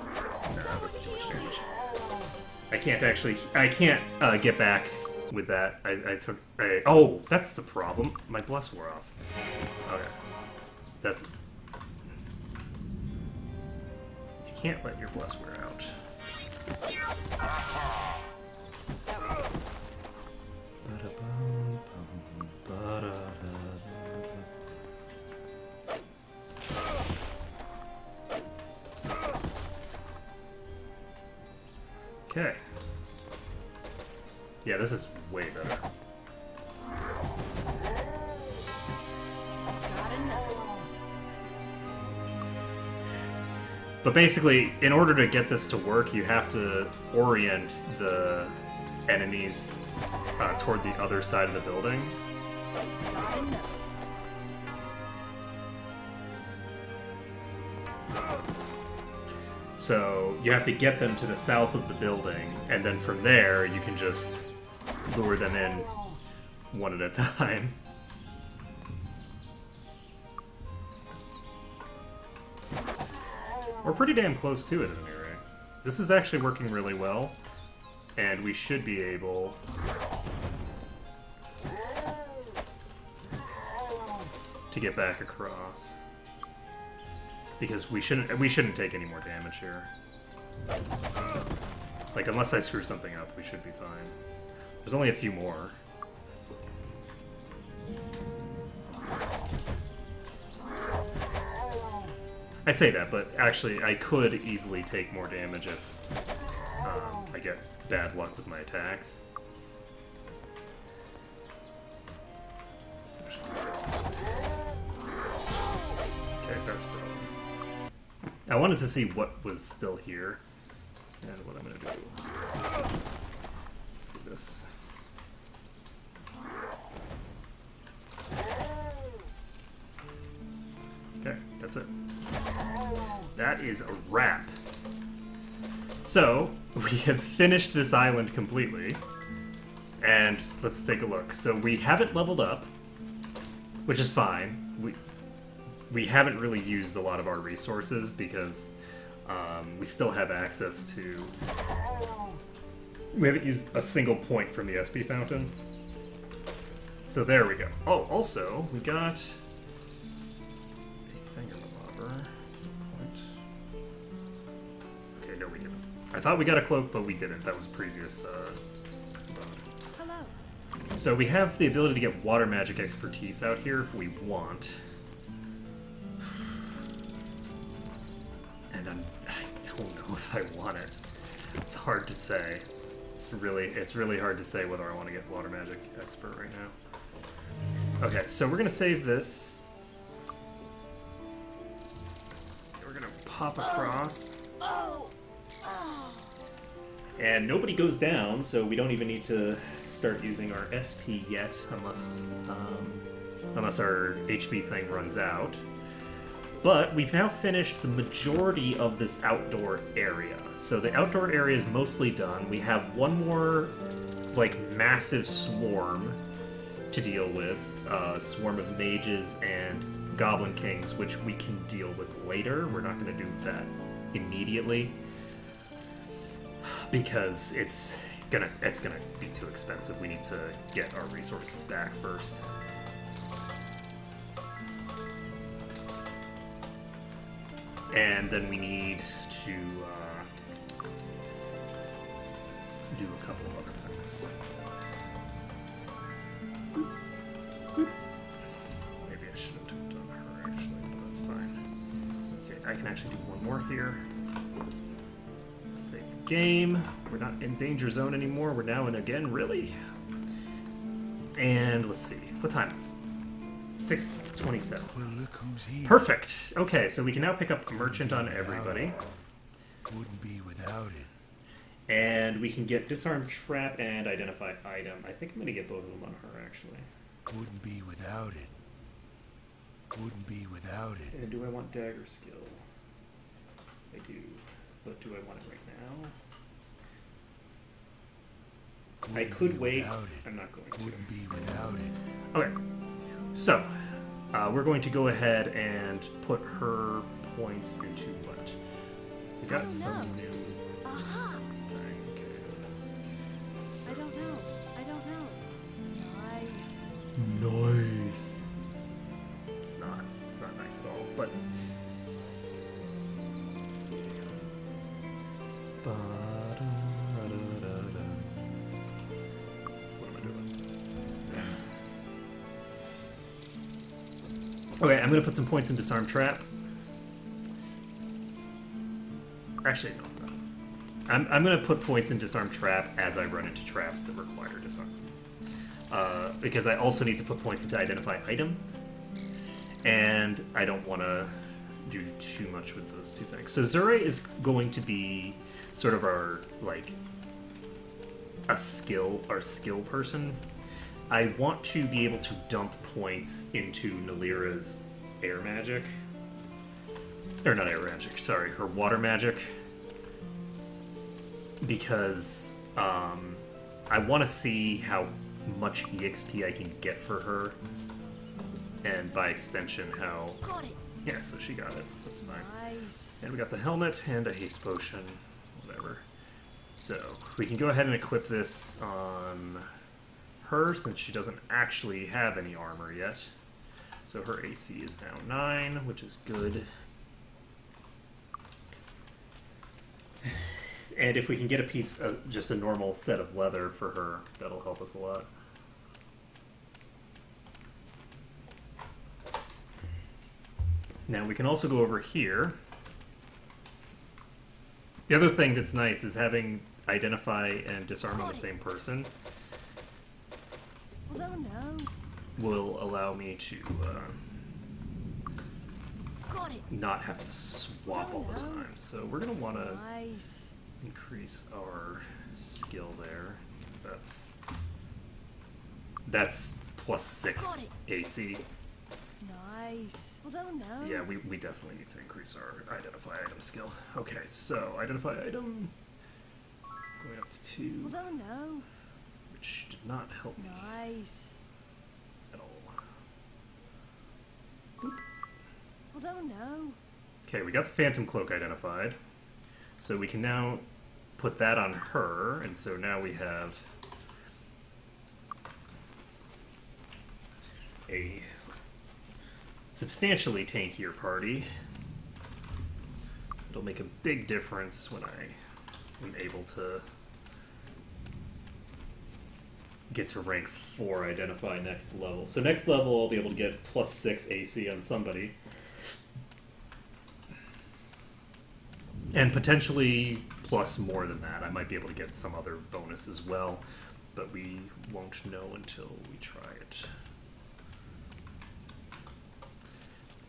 No, that's too much damage. I can't get back with that. Oh, that's the problem. My bless wore off. Okay. That's... You can't let your bless wear out. Okay. Yeah, this is way better. But basically, in order to get this to work, you have to orient the enemies toward the other side of the building. So you have to get them to the south of the building, and then from there you can just lure them in one at a time. We're pretty damn close to it at any rate. This is actually working really well, and we should be able to get back across. Because we shouldn't take any more damage here. Like, unless I screw something up, we should be fine. There's only a few more. I say that, but actually I could easily take more damage if I get bad luck with my attacks. Okay, that's broken. I wanted to see what was still here, and what I'm gonna do. Let's do this. Okay, that's it. That is a wrap. So, we have finished this island completely, and let's take a look. So we haven't leveled up, which is fine. We haven't really used a lot of our resources because we still have access to... We haven't used a single point from the SP fountain. So there we go. Oh, also, we got a thingamabobber at some point. Okay, no, we didn't. I thought we got a cloak, but we didn't. That was previous Hello. So we have the ability to get water magic expertise out here if we want. And I don't know if I want it. It's hard to say. It's really hard to say whether I want to get water magic expert right now. Okay, so we're gonna save this. We're gonna pop across. And nobody goes down, so we don't even need to start using our SP yet, unless our HP thing runs out. But we've now finished the majority of this outdoor area. So the outdoor area is mostly done. We have one more, like, massive swarm to deal with. A swarm of mages and goblin kings, which we can deal with later. We're not going to do that immediately, because it's gonna be too expensive. We need to get our resources back first. And then we need to do a couple of other things. Maybe I shouldn't have done her, actually, but that's fine. Okay, I can actually do one more here. Save the game. We're not in danger zone anymore. We're now in again, really? And let's see. What time is it? 6:27. Perfect. Okay, so we can now pick up a merchant on everybody. Wouldn't be without it. And we can get disarm trap and identify item. I think I'm going to get both of them on her, actually. Wouldn't be without it. Wouldn't be without it. And do I want dagger skill? I do. But do I want it right now? Wouldn't I could be wait. without it. I'm not going to. Wouldn't be without it. Okay. So, we're going to go ahead and put her points into what? We got some new Aha! thing. Okay. So, I don't know. I don't know. Nice. nice. It's not nice at all, but let's see. Ba-da-da-da-da. What am I doing? Okay, I'm gonna put some points in disarm trap. Actually, no. I'm gonna put points in disarm trap as I run into traps that require disarm. Because I also need to put points into identify item, and I don't want to do too much with those two things. So Zure is going to be sort of our skill person. I want to be able to dump points into Nalira's air magic. Or not air magic, sorry, her water magic. Because I want to see how much EXP I can get for her. And by extension, how... Got it. Yeah, so she got it. That's fine. Nice. And we got the helmet and a haste potion. Whatever. So, we can go ahead and equip this on her, since she doesn't actually have any armor yet. So her AC is now 9, which is good. And if we can get a piece of just a normal set of leather for her, that'll help us a lot. Now we can also go over here. The other thing that's nice is having identify and disarm on the same person Although no. will allow me to Got it. not have to swap all the time. So we're going to want to Nice. increase our skill there, 'cause that's plus 6 AC. Nice. Although no. Yeah, we definitely need to increase our identify item skill. Okay, so identify item going up to 2, Although no. which did not help me Nice. at all. Although no. Okay, we got the Phantom Cloak identified. So we can now put that on her, and so now we have a substantially tankier party. It'll make a big difference when I am able to get to rank 4 identify next level. So next level I'll be able to get plus 6 AC on somebody. And potentially plus more than that. I might be able to get some other bonus as well, but we won't know until we try it.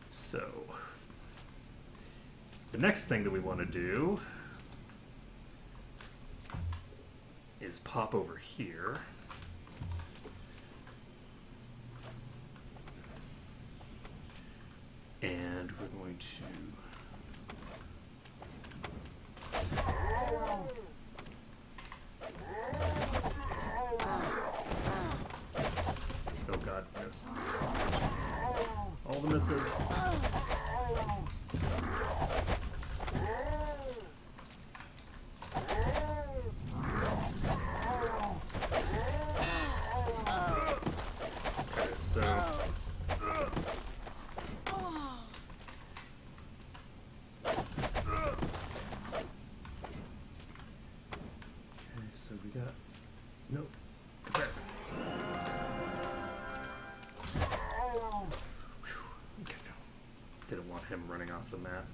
So, the next thing that we want to do is pop over here. And we're going to... Oh god, missed. All the misses. Okay, so... Okay, so we got... Nope. Come back. Okay. Didn't want him running off the map.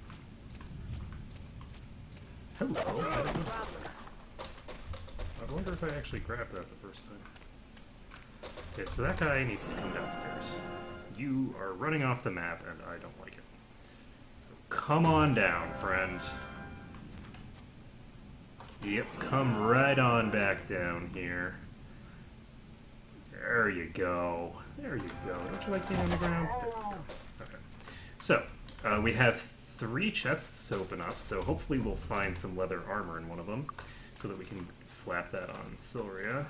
Hello. I didn't notice that there. I wonder if I actually grabbed that the first time. Okay, so that guy needs to come downstairs. You are running off the map, and I don't like it. So come on down, friend. Yep, come right on back down here. There you go. There you go. Don't you like being on the ground? There you go. Okay. So, we have 3 chests to open up, so hopefully we'll find some leather armor in one of them, so that we can slap that on Silria.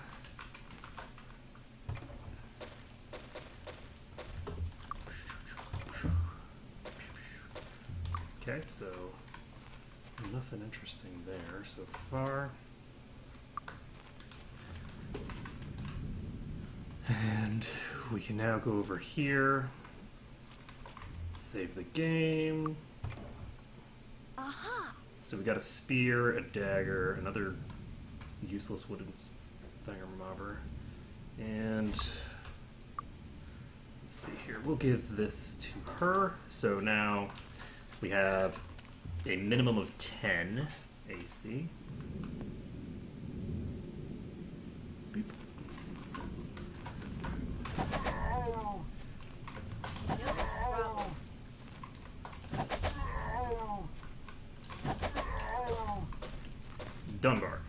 Okay, so nothing interesting there so far. And we can now go over here, save the game. Aha! So we got a spear, a dagger, another useless wooden thingamabobber, and let's see here. We'll give this to her. So now we have a minimum of 10 AC. Beep. Dunbar.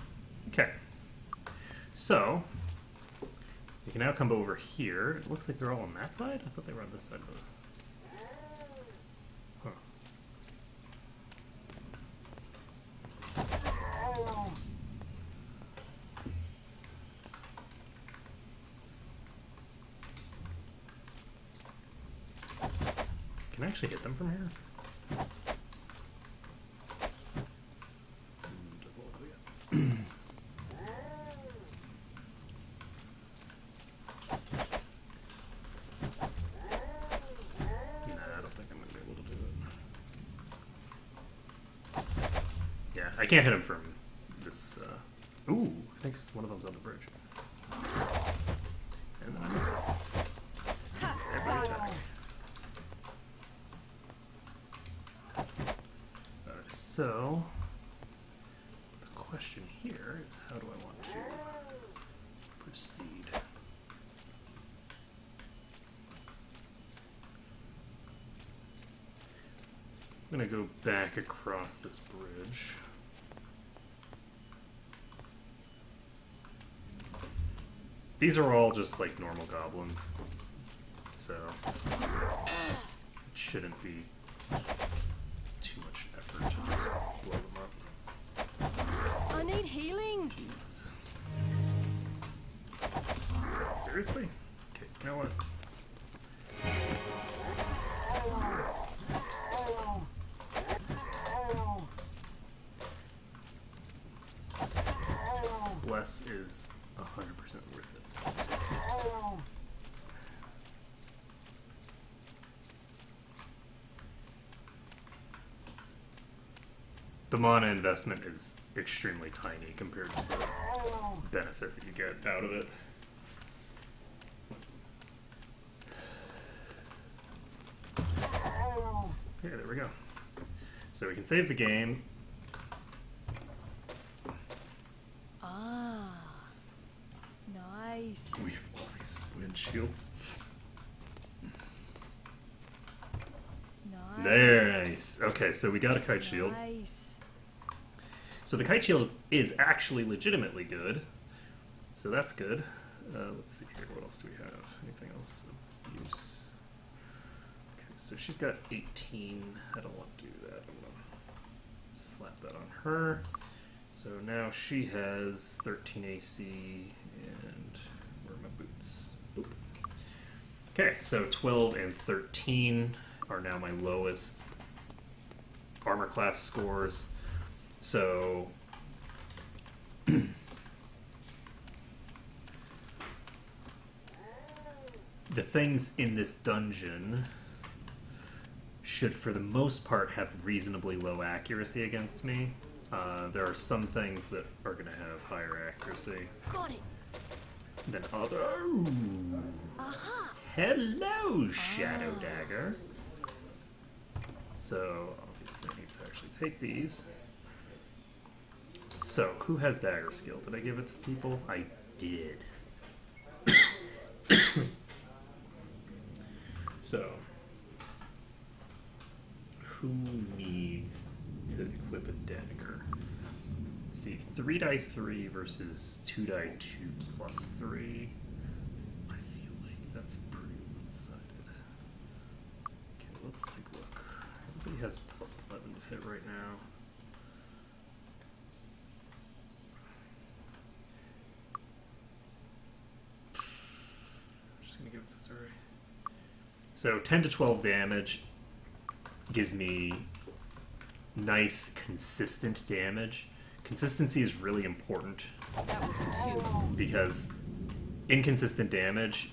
Okay. So, we can now come over here. It looks like they're all on that side? I thought they were on this side of the... Huh. Can I actually hit them from here? Doesn't look like it. Nah, I don't think I'm going to be able to do it. Yeah, I can't hit him from this... Ooh, I think one of them's on the bridge. And then I missed it. Every attack. So, the question here is, how do I want to proceed? I'm going to go back across this bridge. These are all just like normal goblins, so it shouldn't be too much effort to just blow them up. I need healing. Jeez. Seriously? Okay, you know what? Bless is 100% worth it. The mana investment is extremely tiny compared to the benefit that you get out of it. Okay, there we go. So we can save the game. Ah, nice. We have all these windshields. Nice. Okay, so we got a kite shield. Nice. So the kite shield is actually legitimately good. So that's good. Let's see here. What else do we have? Anything else of use? Okay, so she's got 18. I don't want to do that. I'm going to slap that on her. So now she has 13 AC. And where are my boots? Boop. Okay, so 12 and 13 are now my lowest armor class scores. So the things in this dungeon should, for the most part, have reasonably low accuracy against me. There are some things that are going to have higher accuracy Got it. than others. Aha. Hello, Shadow Dagger. So, obviously I need to actually take these. So, who has dagger skill? Did I give it to people? I did. So, who needs to equip a dagger? see, 3 die 3 versus 2 die 2 plus 3. I feel like that's pretty one-sided. Okay, let's take a look. Everybody has plus 11 to hit right now. I'm just gonna give it to Zuri. So 10 to 12 damage gives me nice, consistent damage. Consistency is really important That was 2. because inconsistent damage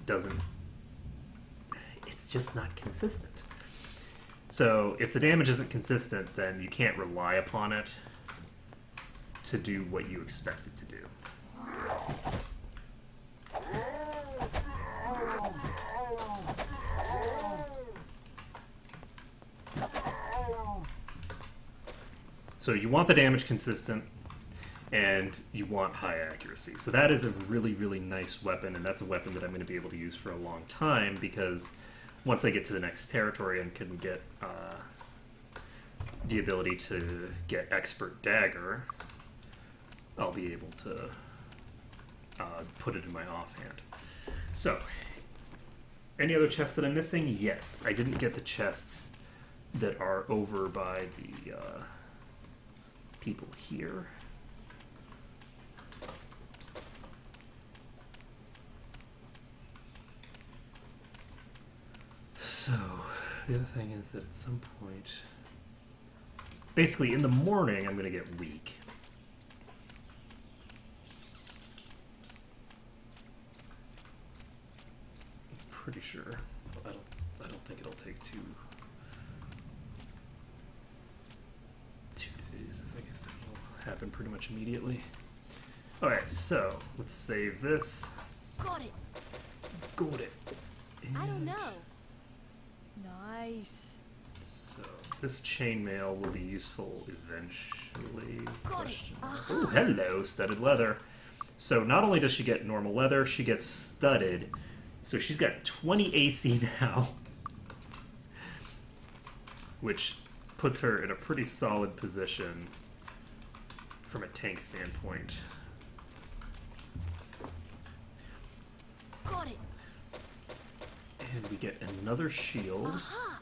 doesn't... It's just not consistent. So if the damage isn't consistent, then you can't rely upon it to do what you expect it to do. So you want the damage consistent, and you want high accuracy. So that is a really, really nice weapon, and that's a weapon that I'm going to be able to use for a long time, because once I get to the next territory and can get the ability to get Expert Dagger, I'll be able to put it in my offhand. So, any other chests that I'm missing? Yes, I didn't get the chests that are over by the people here. So, the other thing is that at some point, basically in the morning, I'm going to get weak. I'm pretty sure. I don't think it'll take two days. I think it'll happen pretty much immediately. Alright, so let's save this. Got it. Got it. I don't And know. Nice. So this chainmail will be useful eventually. Got it. Question mark. Oh, hello, studded leather. So not only does she get normal leather, she gets studded. So she's got 20 AC now, which puts her in a pretty solid position from a tank standpoint. Got it. And we get another shield. Aha.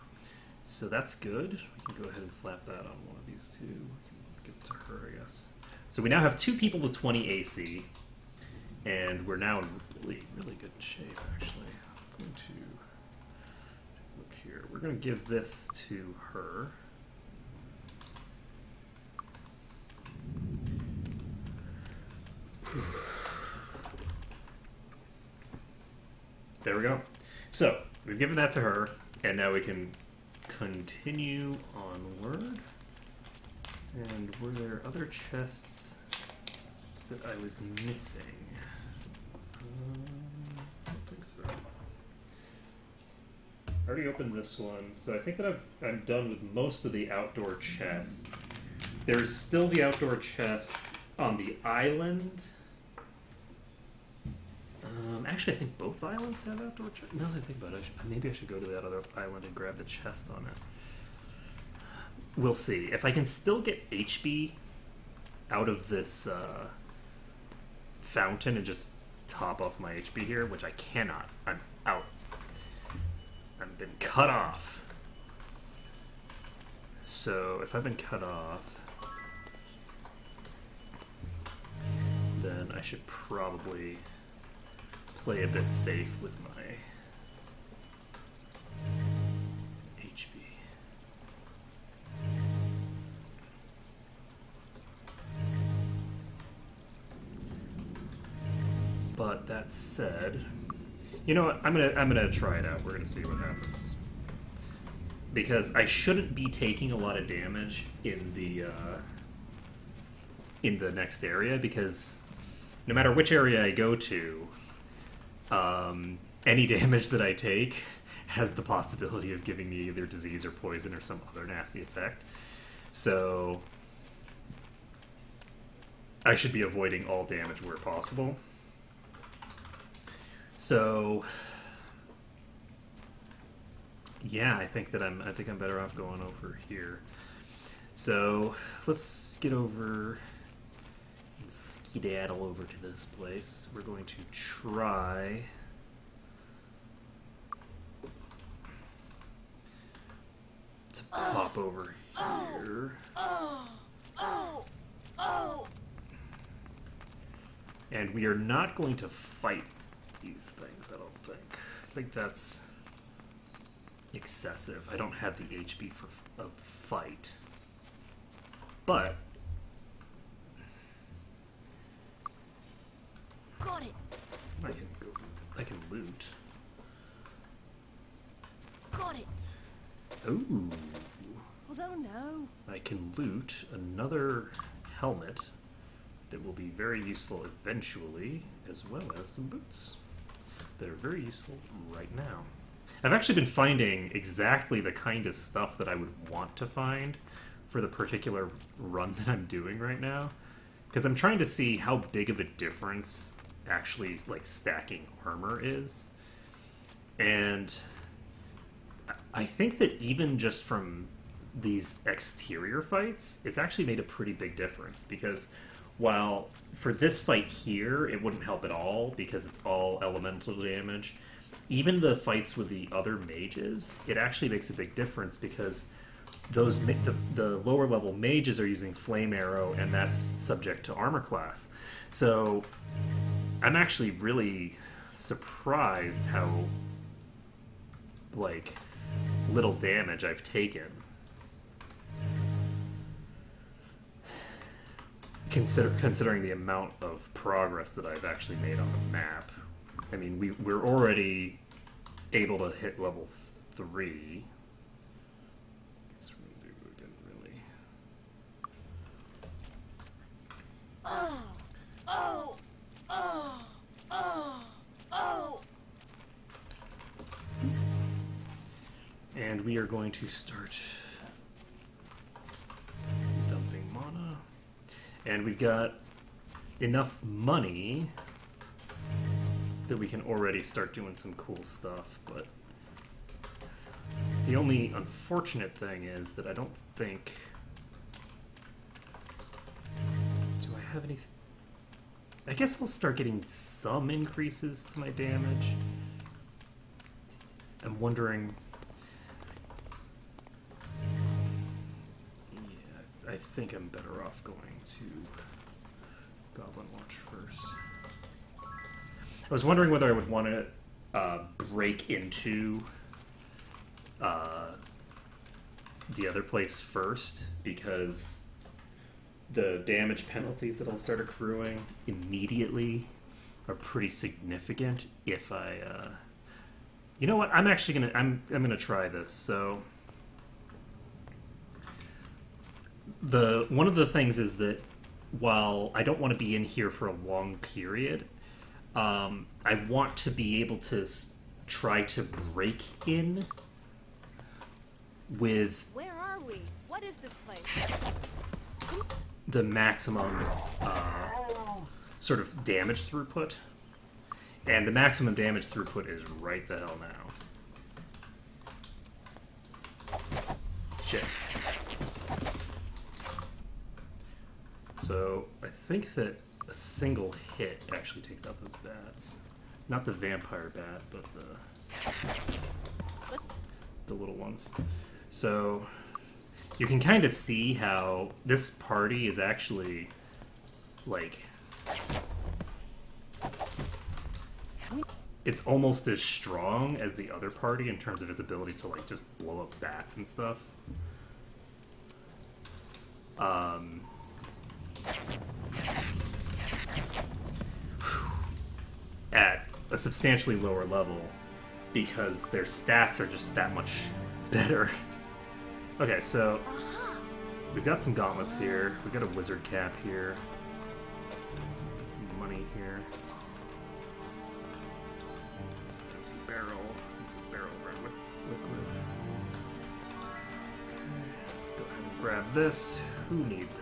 So that's good. We can go ahead and slap that on one of these two. We can give it to her, I guess. So we now have 2 people with 20 AC, and we're now in really, really good shape, actually. I'm going to look here. We're going to give this to her. There we go. So, we've given that to her, and now we can continue onward. And were there other chests that I was missing? I don't think so. I already opened this one, so I think that I'm done with most of the outdoor chests. There's still the outdoor chest on the island. Actually, I think both islands have outdoor chests. Now that I think about it, maybe I should go to that other island and grab the chest on it. We'll see. If I can still get HB out of this fountain and just top off my HP here, which I cannot. I'm out. I've been cut off. So if I've been cut off, then I should probably play a bit safe with my HP. But that said, you know what? I'm gonna try it out. We're gonna see what happens, because I shouldn't be taking a lot of damage in the next area, because no matter which area I go to, any damage that I take has the possibility of giving me either disease or poison or some other nasty effect. So I should be avoiding all damage where possible. So yeah, I think I'm better off going over here. So let's get over skedaddle over to this place. We're going to try to pop over here. And we are not going to fight these things, I don't think. I think that's excessive. I don't have the HP for a fight. But Got it. I can loot. Got it. Ooh. Oh no. I can loot another helmet that will be very useful eventually, as well as some boots that are very useful right now. I've actually been finding exactly the kind of stuff that I would want to find for the particular run that I'm doing right now, because I'm trying to see how big of a difference actually like stacking armor is. And I think that even just from these exterior fights, it's actually made a pretty big difference, because while for this fight here it wouldn't help at all because it's all elemental damage, even the fights with the other mages, it actually makes a big difference, because those the lower level mages are using flame arrow, and that's subject to armor class. So I'm actually really surprised how like little damage I've taken, considering the amount of progress that I've actually made on the map. I mean, we're already able to hit level 3. Guess we didn't really. And we are going to start dumping mana. And we've got enough money that we can already start doing some cool stuff, but the only unfortunate thing is that I don't think... Do I have any... I guess I'll start getting some increases to my damage. I'm wondering... Yeah, I think I'm better off going to Goblin Watch first. I was wondering whether I would want to break into the other place first, because the damage penalties that I'll start accruing immediately are pretty significant if I... You know what? I'm actually gonna... I'm gonna try this. So one of the things is that while I don't want to be in here for a long period, I want to be able to try to break in with... Where are we? What is this place? The maximum sort of damage throughput. And the maximum damage throughput is right the hell now. Shit. So, I think that a single hit actually takes out those bats. Not the vampire bat, but the little ones. So, you can kind of see how this party is actually, like... It's almost as strong as the other party in terms of its ability to, like, just blow up bats and stuff. At a substantially lower level, because their stats are just that much better. Okay, so we've got some gauntlets here. We've got a wizard cap here. Got some money here. There's a barrel. There's a barrel right with liquid. Okay. Go ahead and grab this. Who needs it?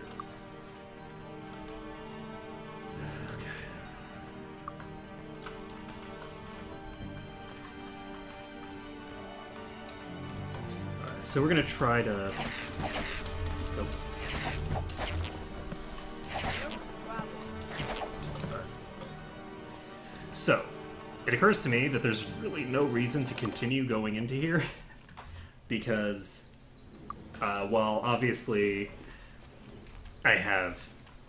So we're gonna try to... Nope. So, it occurs to me that there's really no reason to continue going into here, because while obviously I have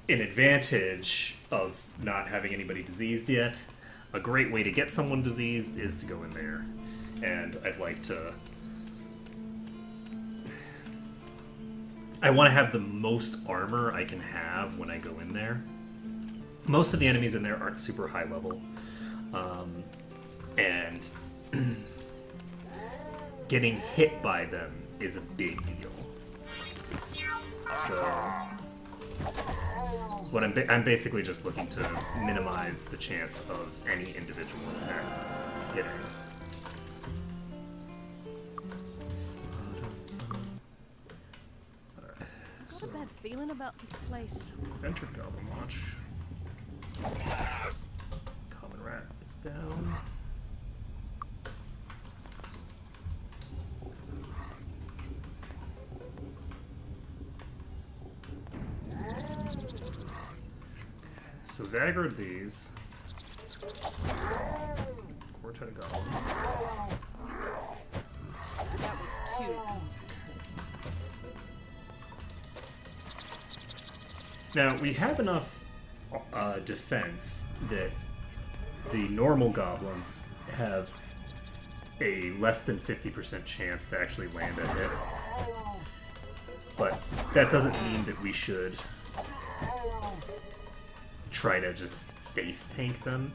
an advantage of not having anybody diseased yet, a great way to get someone diseased is to go in there. And I'd like to... I want to have the most armor I can have when I go in there. Most of the enemies in there aren't super high level. And getting hit by them is a big deal. So what I'm basically just looking to minimize the chance of any individual attack hitting. Alright, so Not a bad feeling about this place. Ventured Goblin Watch. Common Rat is down. So Vagard these. Quartet of Goblins. That was too easy. Now, we have enough defense that the normal goblins have a less than 50% chance to actually land a hit. But that doesn't mean that we should try to just face tank them.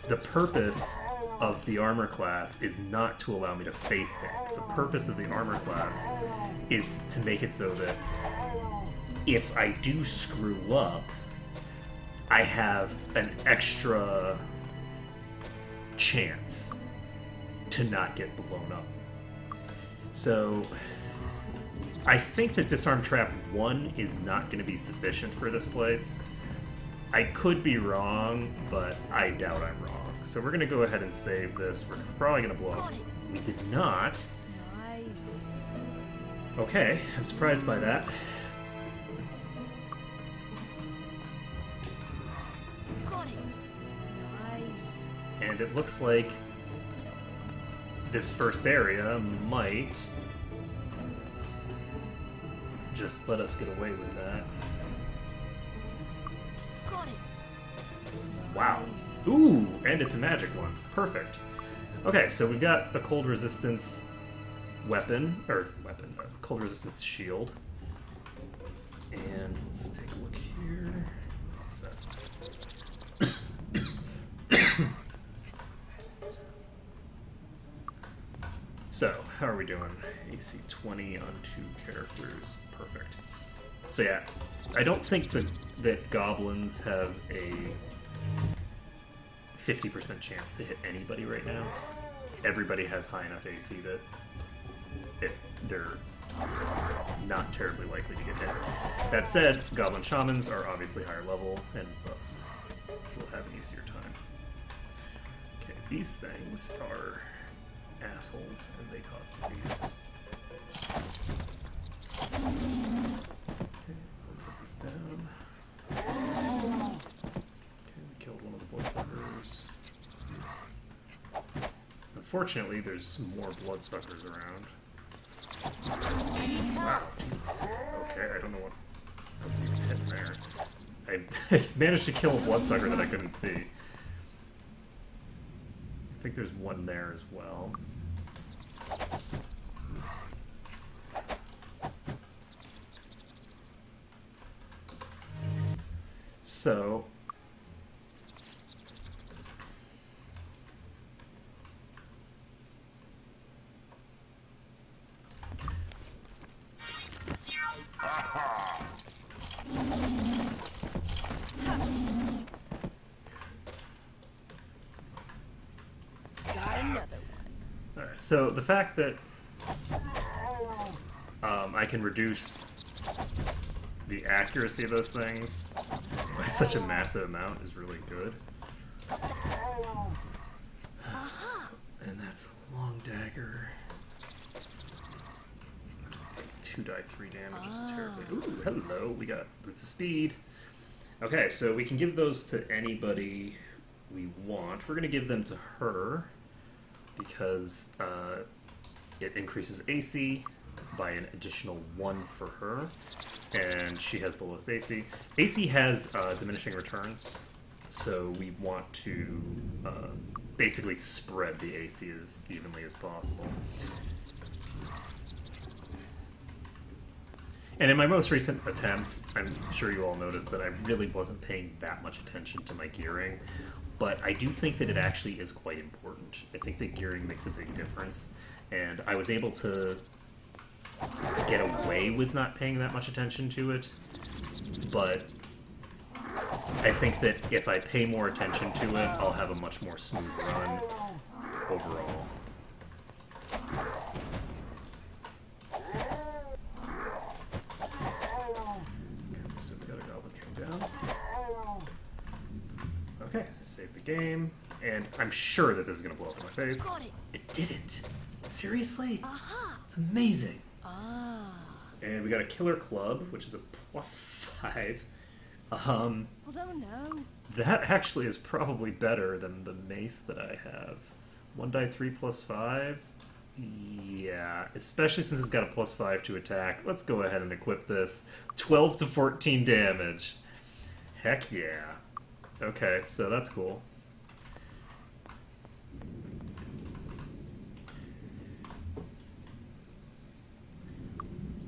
The purpose of the armor class is not to allow me to face tank. The purpose of the armor class is to make it so that if I do screw up, I have an extra chance to not get blown up. So I think that Disarm Trap 1 is not going to be sufficient for this place. I could be wrong, but I doubt I'm wrong. So we're going to go ahead and save this. We're probably going to blow up. We did not. Nice. Okay, I'm surprised by that. Got it. Nice. And it looks like this first area might just let us get away with that. Got it. Wow. Ooh, and it's a magic one. Perfect. Okay, so we've got a cold resistance cold resistance shield. And let's take a look here. What's that? So, how are we doing? AC 20 on 2 characters. Perfect. So yeah, I don't think that goblins have a 50% chance to hit anybody right now. Everybody has high enough AC that they're not terribly likely to get hit. That said, goblin shamans are obviously higher level, and thus will have an easier time. Okay, these things are assholes, and they cause disease. Okay, bloodsucker's down. Okay, we killed one of the bloodsuckers. Unfortunately, there's more bloodsuckers around. Wow, Jesus. Okay, I don't know what's even hitting there. I managed to kill a bloodsucker that I couldn't see. I think there's one there as well. So... Got another one. Alright, so the fact that I can reduce the accuracy of those things by such a massive amount is really good. And that's a long dagger. 2 die 3 damage is terribly. Ooh, hello, we got Boots of Speed. Okay, so we can give those to anybody we're going to give them to her because it increases AC by an additional 1 for her, and she has the lowest AC. AC has diminishing returns, so we want to basically spread the AC as evenly as possible. And in my most recent attempt, I'm sure you all noticed that I really wasn't paying that much attention to my gearing, but I do think that it actually is quite important. I think that gearing makes a big difference, and I was able to get away with not paying that much attention to it, but I think that if I pay more attention to it, I'll have a much more smooth run overall. So we got a goblin coming down. Okay, so save the game, and I'm sure that this is going to blow up in my face. Got it. It didn't. Seriously? Aha. It's amazing. Ah. And we got a killer club, which is a +5. Well, don't know. That actually is probably better than the mace that I have. 1 die 3 +5. Yeah, especially since it's got a +5 to attack. Let's go ahead and equip this. 12 to 14 damage. Heck yeah. Okay, so that's cool.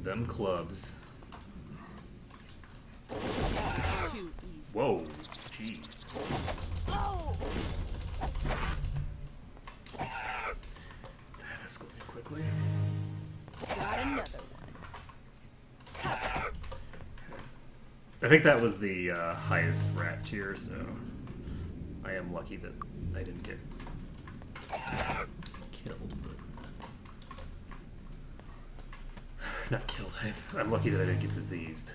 Them clubs. Too easy. Whoa, jeez. That escalated quickly. Got another one. I think that was the highest rat tier, so I am lucky that I didn't get killed. But... not killed. I'm lucky that I didn't get diseased.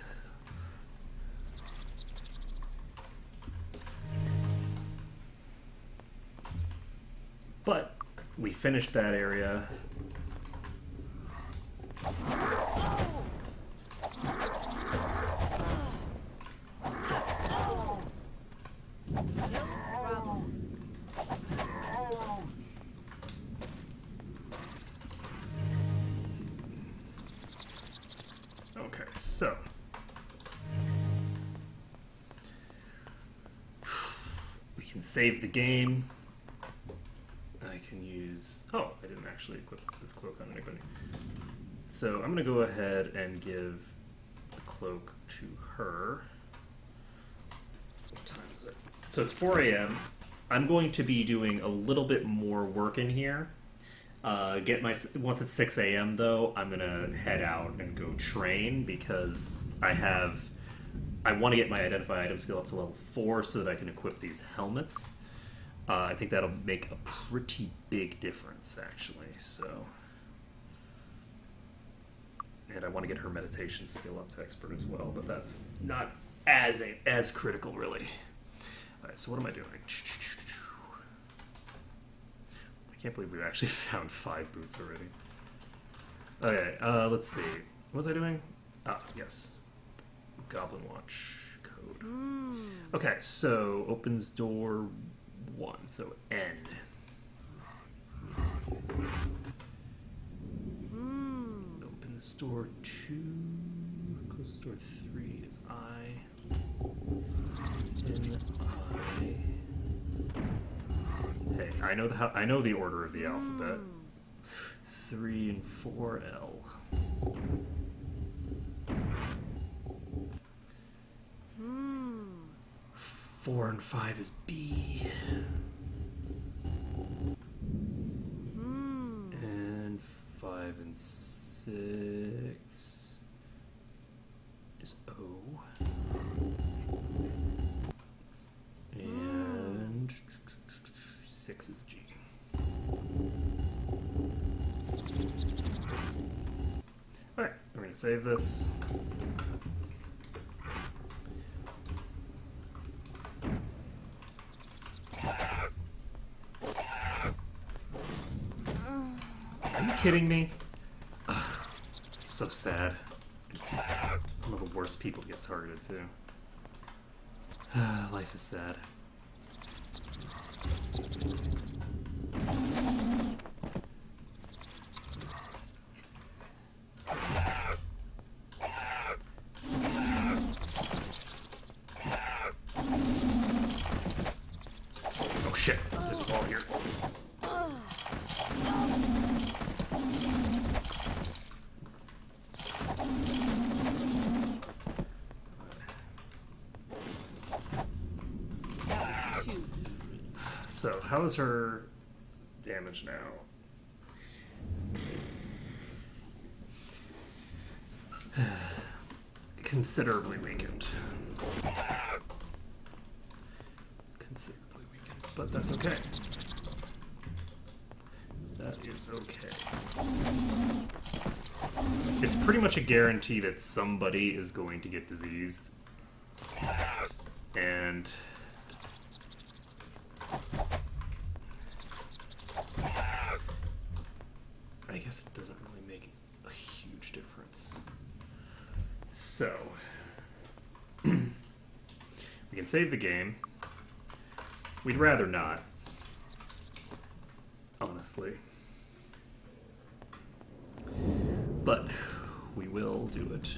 But we finished that area. Okay, so we can save the game. I can use... oh, I didn't actually equip this cloak on anybody. So I'm going to go ahead and give the cloak to her. What time is it? So it's 4 a.m. I'm going to be doing a little bit more work in here. Once it's 6 a.m. though, I'm going to head out and go train because I want to get my identify item skill up to level 4 so that I can equip these helmets. I think that'll make a pretty big difference, actually, so... and I want to get her meditation skill up to expert as well, but that's not as critical, really. Alright, so what am I doing? I can't believe we've actually found 5 boots already. Okay, let's see. What was I doing? Ah, yes. Goblin Watch code. Okay, so opens door 1, so N. Opens door 2, closes door 3 is I. N, I. Hey, I know the order of the alphabet. 3 and 4 L. 4 and 5 is B. And 5 and 6 is O. And 6 is G. Alright, we're going to save this. Are you kidding me? Ugh, so sad. It's one of the worst people to get targeted too. Life is sad. shit. There's a wall here. That was too easy. So, how is her damage now? Considerably weakened. Considerably weakened, but that's okay. That is okay. It's pretty much a guarantee that somebody is going to get diseased. And I guess it doesn't really make a huge difference. So, we can save the game. We'd rather not, honestly. But we will do it.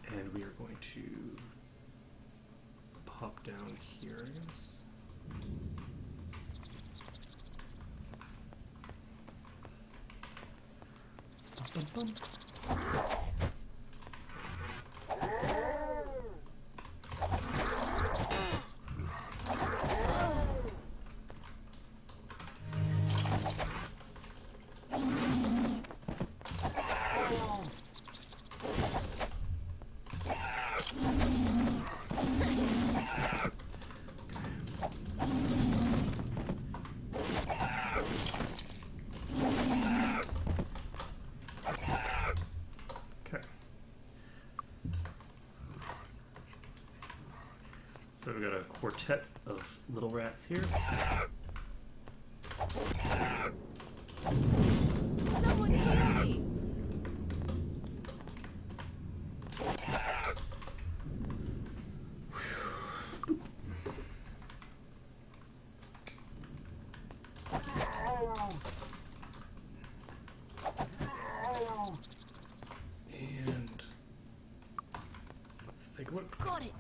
And we are going to pop down here, I guess. Bum, bum. So we've got a quartet of little rats here. Someone heal me! And let's take a look. Got it!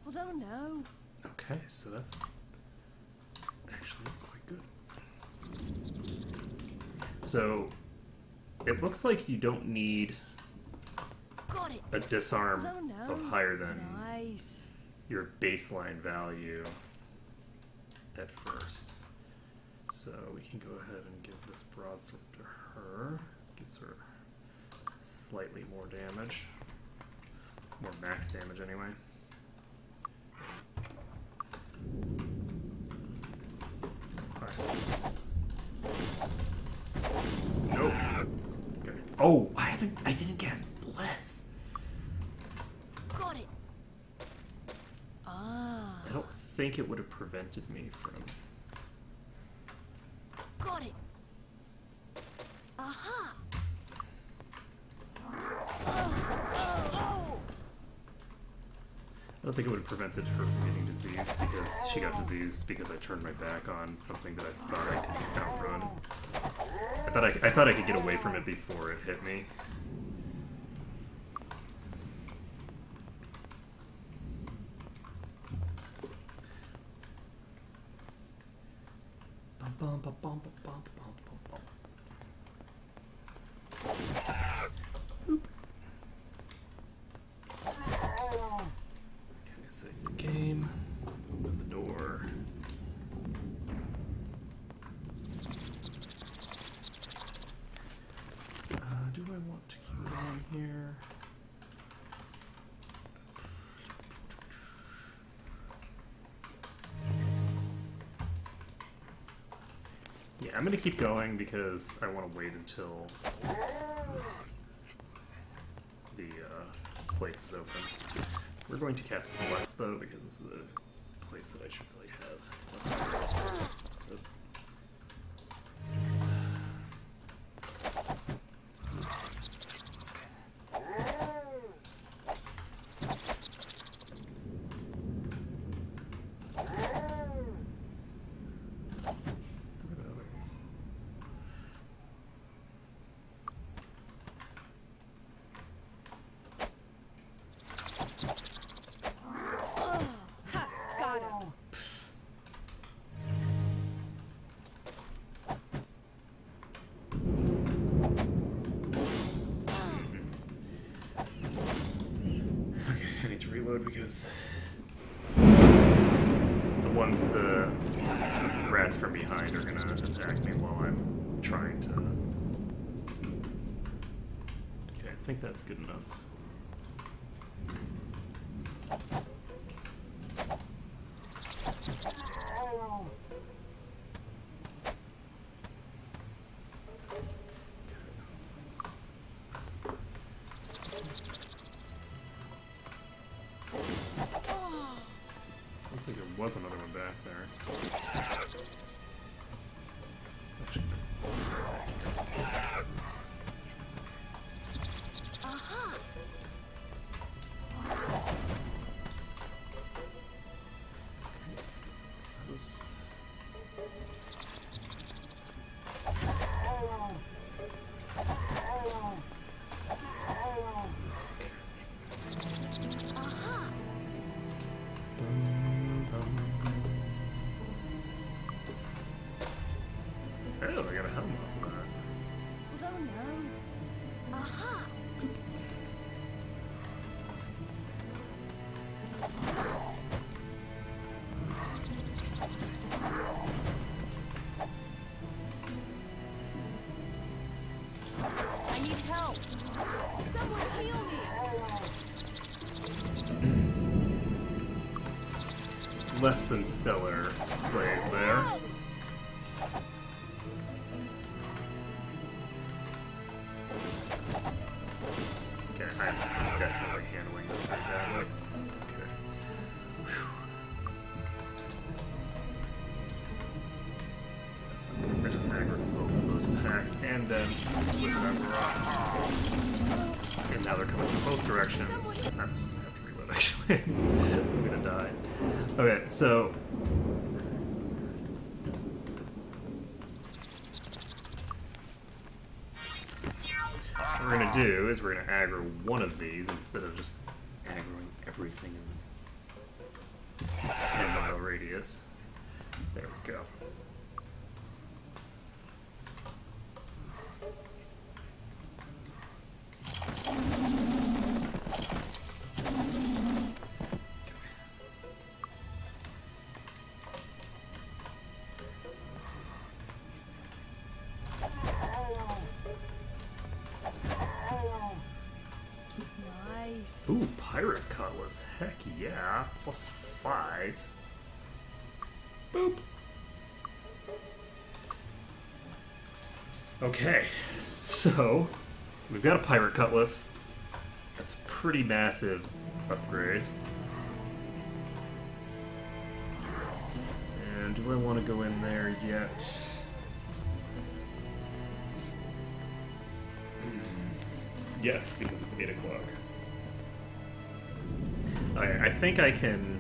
I don't know. Okay, so that's actually quite good. So it looks like you don't need Got it! a disarm I don't know. of higher than Nice. your baseline value at first. So we can go ahead and give this broadsword to her. Gives her slightly more damage. More max damage anyway. Nope. Okay. Oh, I didn't cast Bless. Got it! Ah. I don't think it would have prevented me from. Got it! Aha! I don't think it would have prevented her from getting diseased because she got diseased because I turned my back on something that I thought I could outrun. I thought I could get away from it before it hit me. Bum, bum, bum, bum, bum, bum, bum, bum. Oop. Okay, save the game. Open the door. Do I want to keep going here? Yeah, I'm gonna keep going because I want to wait until the place is open. We're going to cast Bless though because this is a place that I should really have. Oop. Ha! Got because the rats from behind are gonna attack me while I'm trying to. Okay, I think that's good enough. Looks like there was another one back there. Actually, oh, I got a helm off of that. I need help. Someone heal me. Less than stellar plays there. Okay, I'm definitely handling this very badly. Okay. Whew. That's okay. I just aggroed both of those packs and then switch that rock. And now they're coming from both directions. I'm just gonna have to reload actually. I'm gonna die. Okay, so what we're gonna do is we're gonna aggro one of these instead of just aggroing everything in a 10-mile radius. There we go. Nice. Ooh, Pirate Cutlass. Heck yeah. +5. Boop. Okay, so we've got a Pirate Cutlass. That's a pretty massive upgrade. And do I want to go in there yet? Yes, because it's 8 o'clock. Okay, I think I can...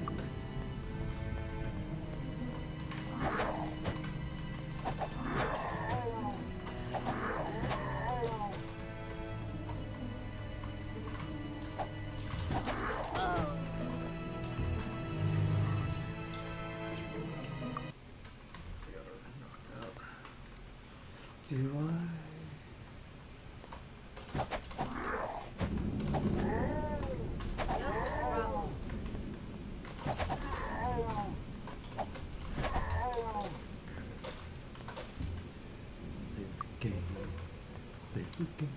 Do I? Save the game. Save the game.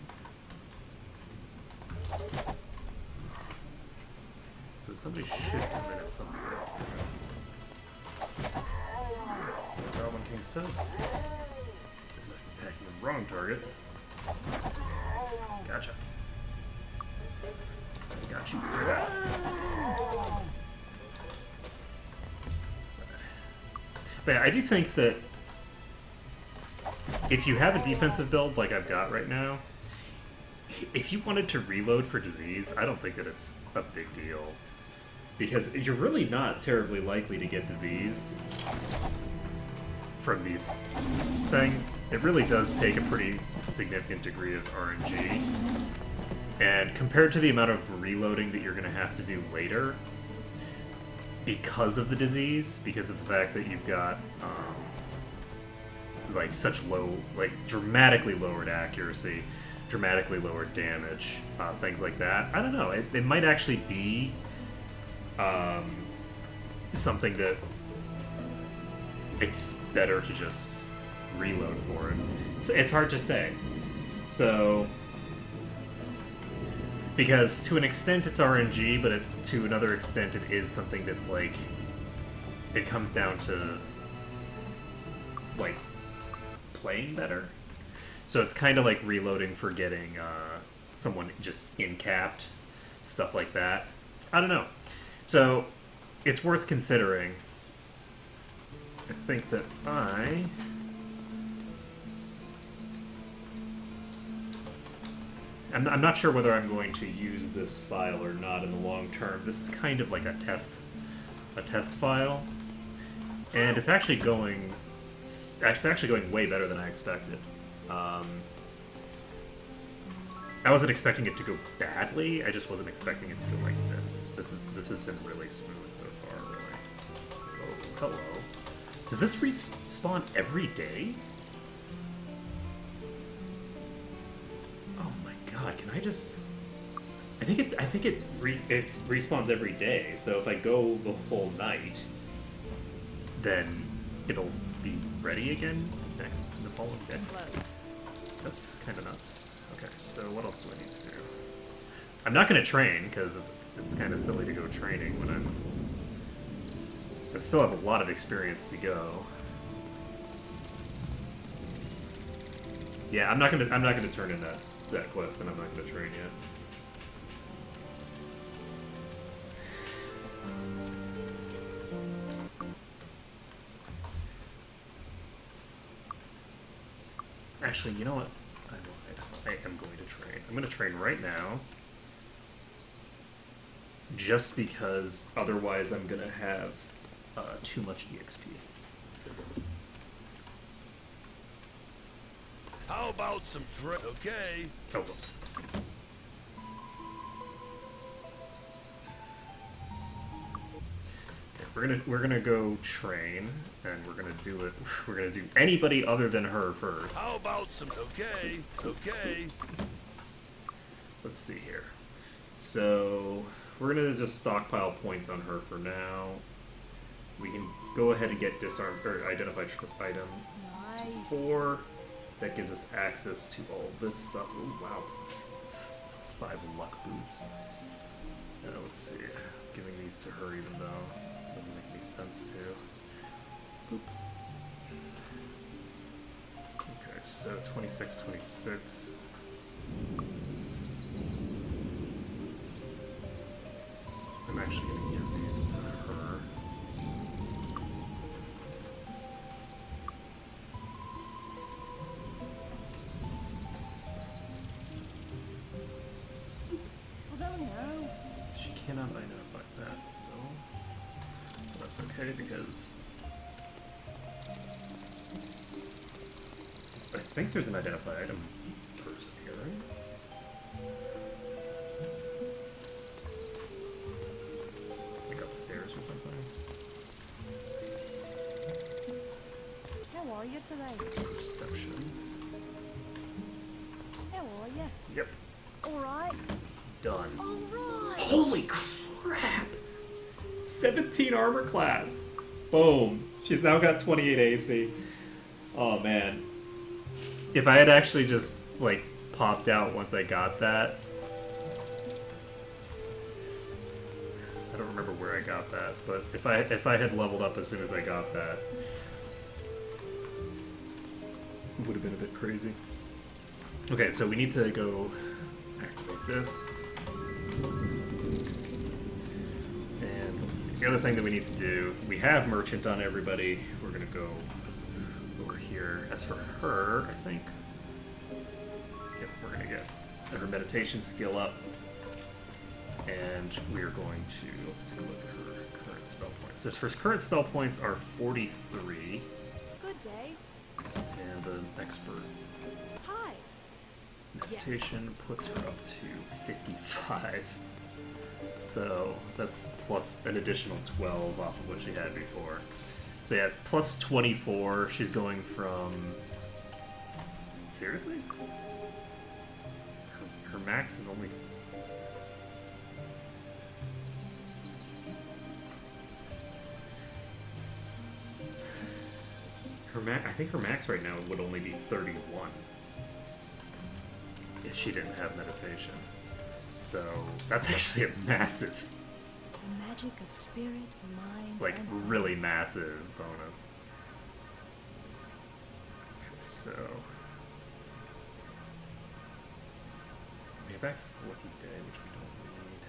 So somebody should come in at some point. So Goblin King's Toast. Attacking the wrong target. Gotcha. I got you for that. But yeah, I do think that if you have a defensive build like I've got right now, if you wanted to reload for disease, I don't think that it's a big deal. Because you're really not terribly likely to get diseased from these things. It really does take a pretty significant degree of RNG. And compared to the amount of reloading that you're going to have to do later, because of the disease, because of the fact that you've got like such low, like dramatically lowered accuracy, dramatically lowered damage, things like that. I don't know. It might actually be something that it's better to just reload for it. It's hard to say. So, because to an extent it's RNG, but to another extent it is something that's like, it comes down to like playing better. So it's kind of like reloading for getting someone just in-capped, stuff like that. I don't know. So it's worth considering. I think that I'm not sure whether I'm going to use this file or not in the long term. This is kind of like a test file, and it's actually going way better than I expected. I wasn't expecting it to go badly. I just wasn't expecting it to go like this. This has been really smooth so far, really. Oh, hello. Does this respawn every day? Oh my god! Can I just? I think it respawns every day. So if I go the whole night, then it'll be ready again the following day. That's kind of nuts. Okay, so what else do I need to do? I'm not going to train, because it's kind of silly to go training when I still have a lot of experience to go. Yeah, I'm not gonna turn in that quest, and I'm not gonna train yet. Actually, you know what? I am going to train. I'm going to train right now. Just because otherwise I'm going to have too much EXP. How about some okay. Oh, whoops. Okay, we're gonna go train, and we're gonna do it. We're gonna do anybody other than her first. How about some okay. Let's see here. So we're gonna just stockpile points on her for now. We can go ahead and get disarmed or identify trip item Nice. 4. That gives us access to all this stuff. Oh wow, plus 5 luck boots. Let's see. Giving these to her even though it doesn't make any sense to. Boop. Okay, so 26, 26. I'm actually going to give these to her. Although no. She cannot identify that still. But that's okay because I think there's an identify item person here, right? Like upstairs or something. How are you today? Perception. How are you? Yep. Alright. Done. Alright. Holy crap! 17 armor class. Boom. She's now got 28 AC. Oh man. If I had actually just like popped out once I got that. I don't remember where I got that, but if I had leveled up as soon as I got that, it would have been a bit crazy. Okay, so we need to go activate this. And let's see. The other thing that we need to do, we have merchant on everybody. We're gonna go over here. As for her, I think, yep, we're gonna get her meditation skill up, and we are going to, let's take a look at her current spell points. So her current spell points are 43, Good day. and an expert Hi. meditation puts her up to 55. So that's plus an additional 12 off of what she had before. So yeah, plus 24. She's going from... Seriously? Her max is only... I think her max right now would only be 31 if she didn't have meditation. So that's actually a massive, The magic of spirit, mind, like and really massive bonus. Okay, so we have access to Lucky Day, which we don't need.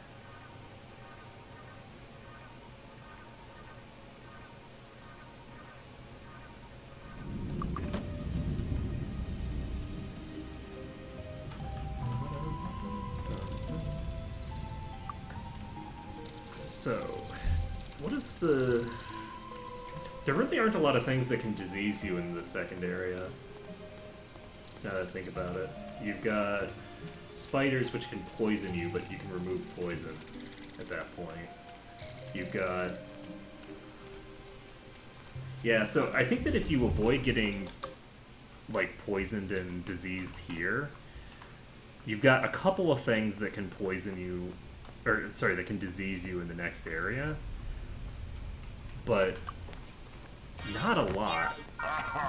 So, what is the... There really aren't a lot of things that can disease you in the second area, now that I think about it. You've got spiders, which can poison you, but you can remove poison at that point. You've got... Yeah, so I think that if you avoid getting, like, poisoned and diseased here, you've got a couple of things that can poison you, or, sorry, that can disease you in the next area, but not a lot.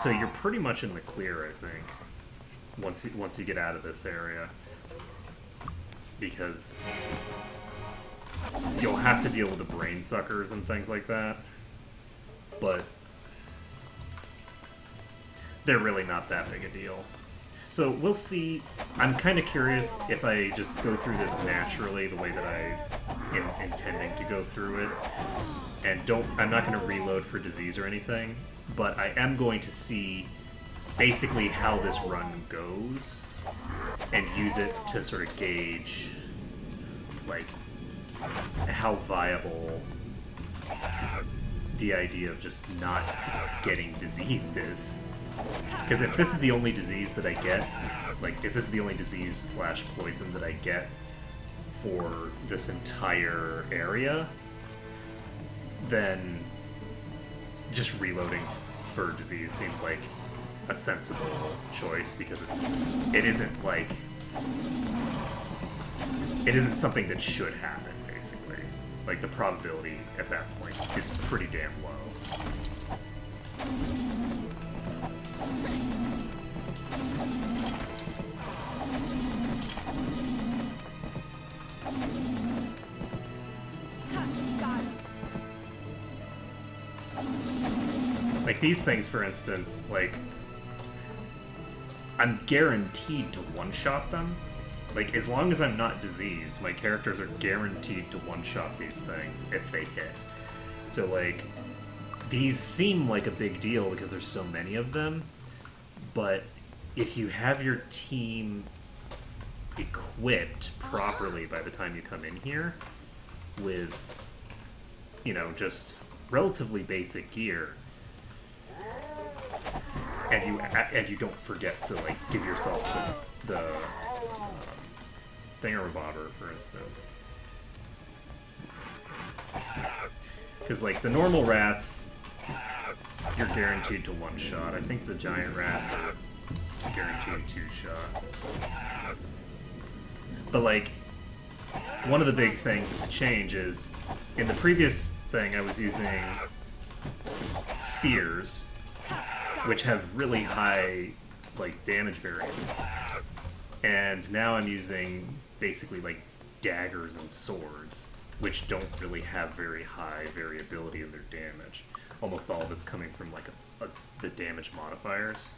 So you're pretty much in the clear, I think, once you get out of this area, because you'll have to deal with the brain suckers and things like that, but they're really not that big a deal. So we'll see. I'm kind of curious if I just go through this naturally, the way that I am intending to go through it, and I'm not going to reload for disease or anything, but I am going to see basically how this run goes and use it to sort of gauge, like, how viable the idea of just not getting diseased is. Because if this is the only disease that I get, like, if this is the only disease / poison that I get for this entire area, then just reloading for disease seems like a sensible choice, because it isn't, like, it isn't something that should happen, basically. Like, the probability at that point is pretty damn low. Like, these things, for instance, like, I'm guaranteed to one-shot them. Like, as long as I'm not diseased, my characters are guaranteed to one-shot these things if they hit. So, like, these seem like a big deal because there's so many of them, but if you have your team equipped properly by the time you come in here with, you know, just relatively basic gear, and you don't forget to, like, give yourself the thingamabobber, for instance. Because, like, the normal rats, you're guaranteed to one-shot. I think the giant rats are guaranteed two-shot. But, like, one of the big things to change is, in the previous thing I was using spears, which have really high, like, damage variance. And now I'm using, basically, like, daggers and swords, which don't really have very high variability in their damage. Almost all of it's coming from, like, the damage modifiers.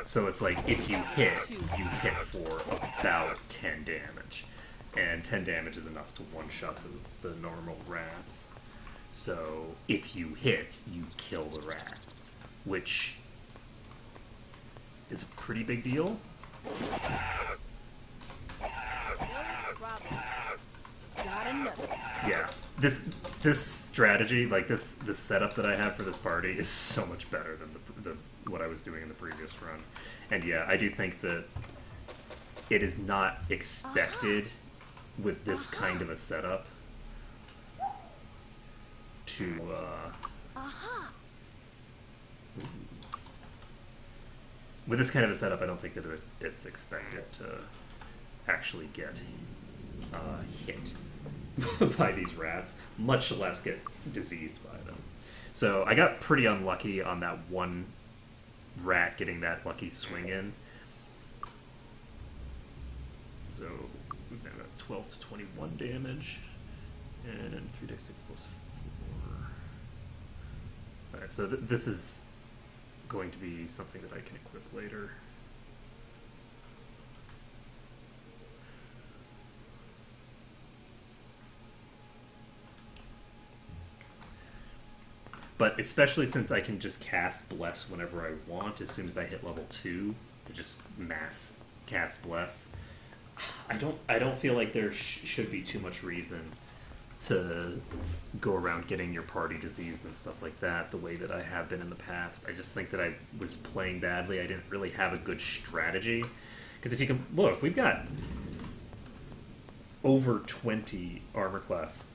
So it's like, if you hit for about 10 damage. And 10 damage is enough to one-shot the normal rats. So if you hit, you kill the rat, which is a pretty big deal. Yeah, this strategy, like this setup that I have for this party is so much better than what I was doing in the previous run. And yeah, I do think that it is not expected with this kind of a setup to with this kind of a setup, I don't think that it's expected to actually get hit by these rats, much less get diseased by them. So I got pretty unlucky on that one rat getting that lucky swing in. So we've got about 12 to 21 damage, and 3d6 plus 4. Alright, so this is going to be something that I can equip later. But especially since I can just cast Bless whenever I want, as soon as I hit level 2, to just mass cast Bless. I don't feel like there should be too much reason to go around getting your party diseased and stuff like that the way that I have been in the past. I just think that I was playing badly. I didn't really have a good strategy. Because if you can look, we've got over 20 armor class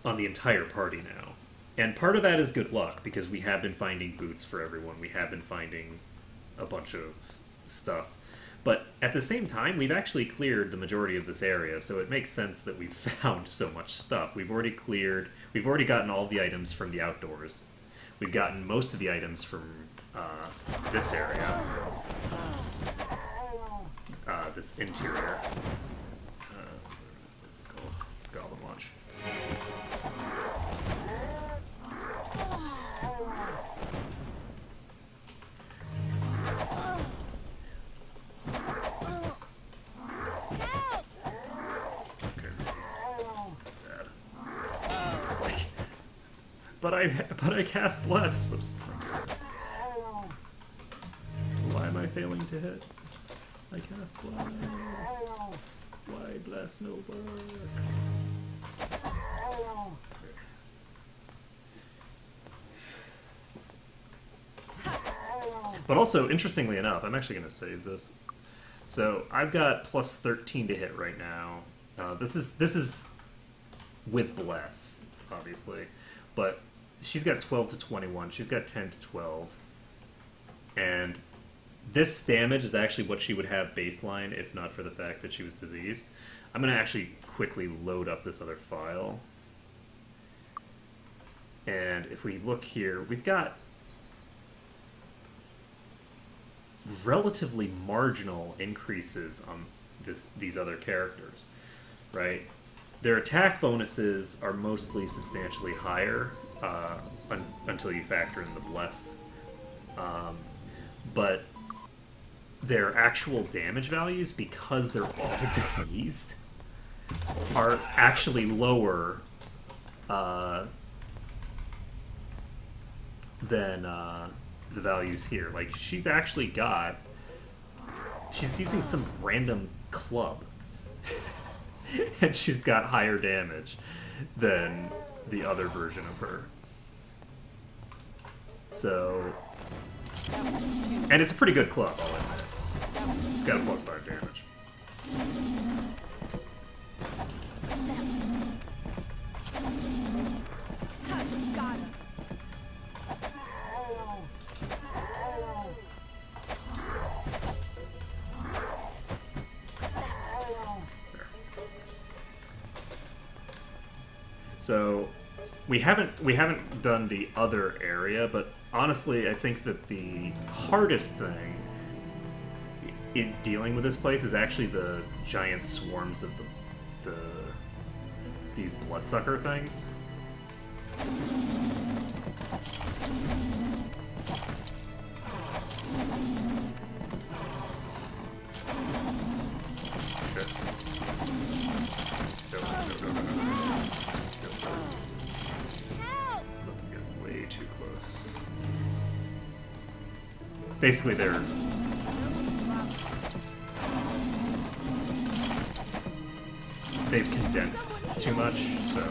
on the entire party now. And part of that is good luck, because we have been finding boots for everyone. We have been finding a bunch of stuff. But at the same time, we've actually cleared the majority of this area, so it makes sense that we've found so much stuff. We've already gotten all the items from the outdoors. We've gotten most of the items from this area. This interior. This place is called Goblin Watch. But I cast Bless. Whoops. Why am I failing to hit? I cast Bless. Why Bless no work? But also, interestingly enough, I'm actually going to save this. So I've got plus 13 to hit right now. This is with Bless, obviously, but she's got 12 to 21. She's got 10 to 12. And this damage is actually what she would have baseline if not for the fact that she was diseased. I'm going to actually quickly load up this other file. And if we look here, we've got relatively marginal increases on these other characters, right? Their attack bonuses are mostly substantially higher until you factor in the Bless. But their actual damage values, because they're all diseased, are actually lower than the values here. Like, she's actually got... She's using some random club. And she's got higher damage than the other version of her. So... And it's a pretty good club, I'll admit. It's got a plus 5 damage. So we haven't done the other area, but honestly, I think that the hardest thing in dealing with this place is actually the giant swarms of these bloodsucker things. Shit. Way too close. Basically, they've condensed too much, so...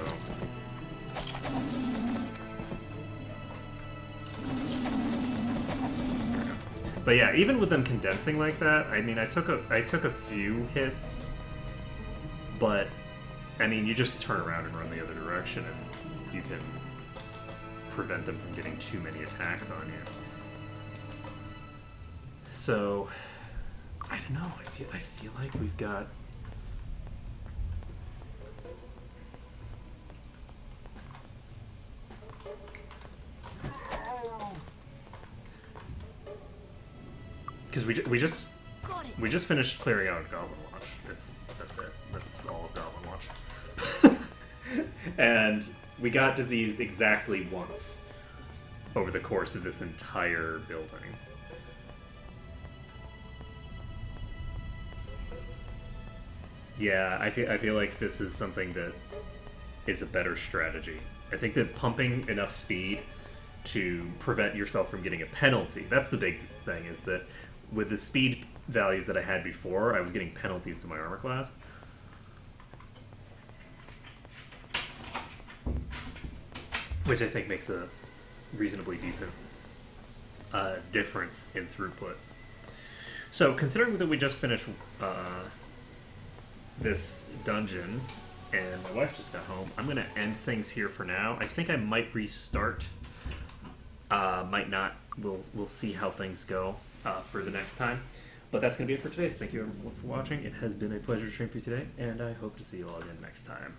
But yeah, even with them condensing like that, I mean, I took a few hits, but I mean, you just turn around and run the other direction, and you can prevent them from getting too many attacks on you. So, I don't know. I feel like we've got Because we just finished clearing out Goblin Watch. That's it. That's all of Goblin Watch. And we got diseased exactly once over the course of this entire building. Yeah, I feel like this is something that is a better strategy. I think that pumping enough speed to prevent yourself from getting a penalty, that's the big thing, is that with the speed values that I had before, I was getting penalties to my armor class. Which I think makes a reasonably decent difference in throughput. So, considering that we just finished this dungeon, and my wife just got home, I'm going to end things here for now. I think I might restart. Might not. We'll see how things go for the next time. But that's going to be it for today. So thank you everyone for watching. It has been a pleasure to stream for you today, and I hope to see you all again next time.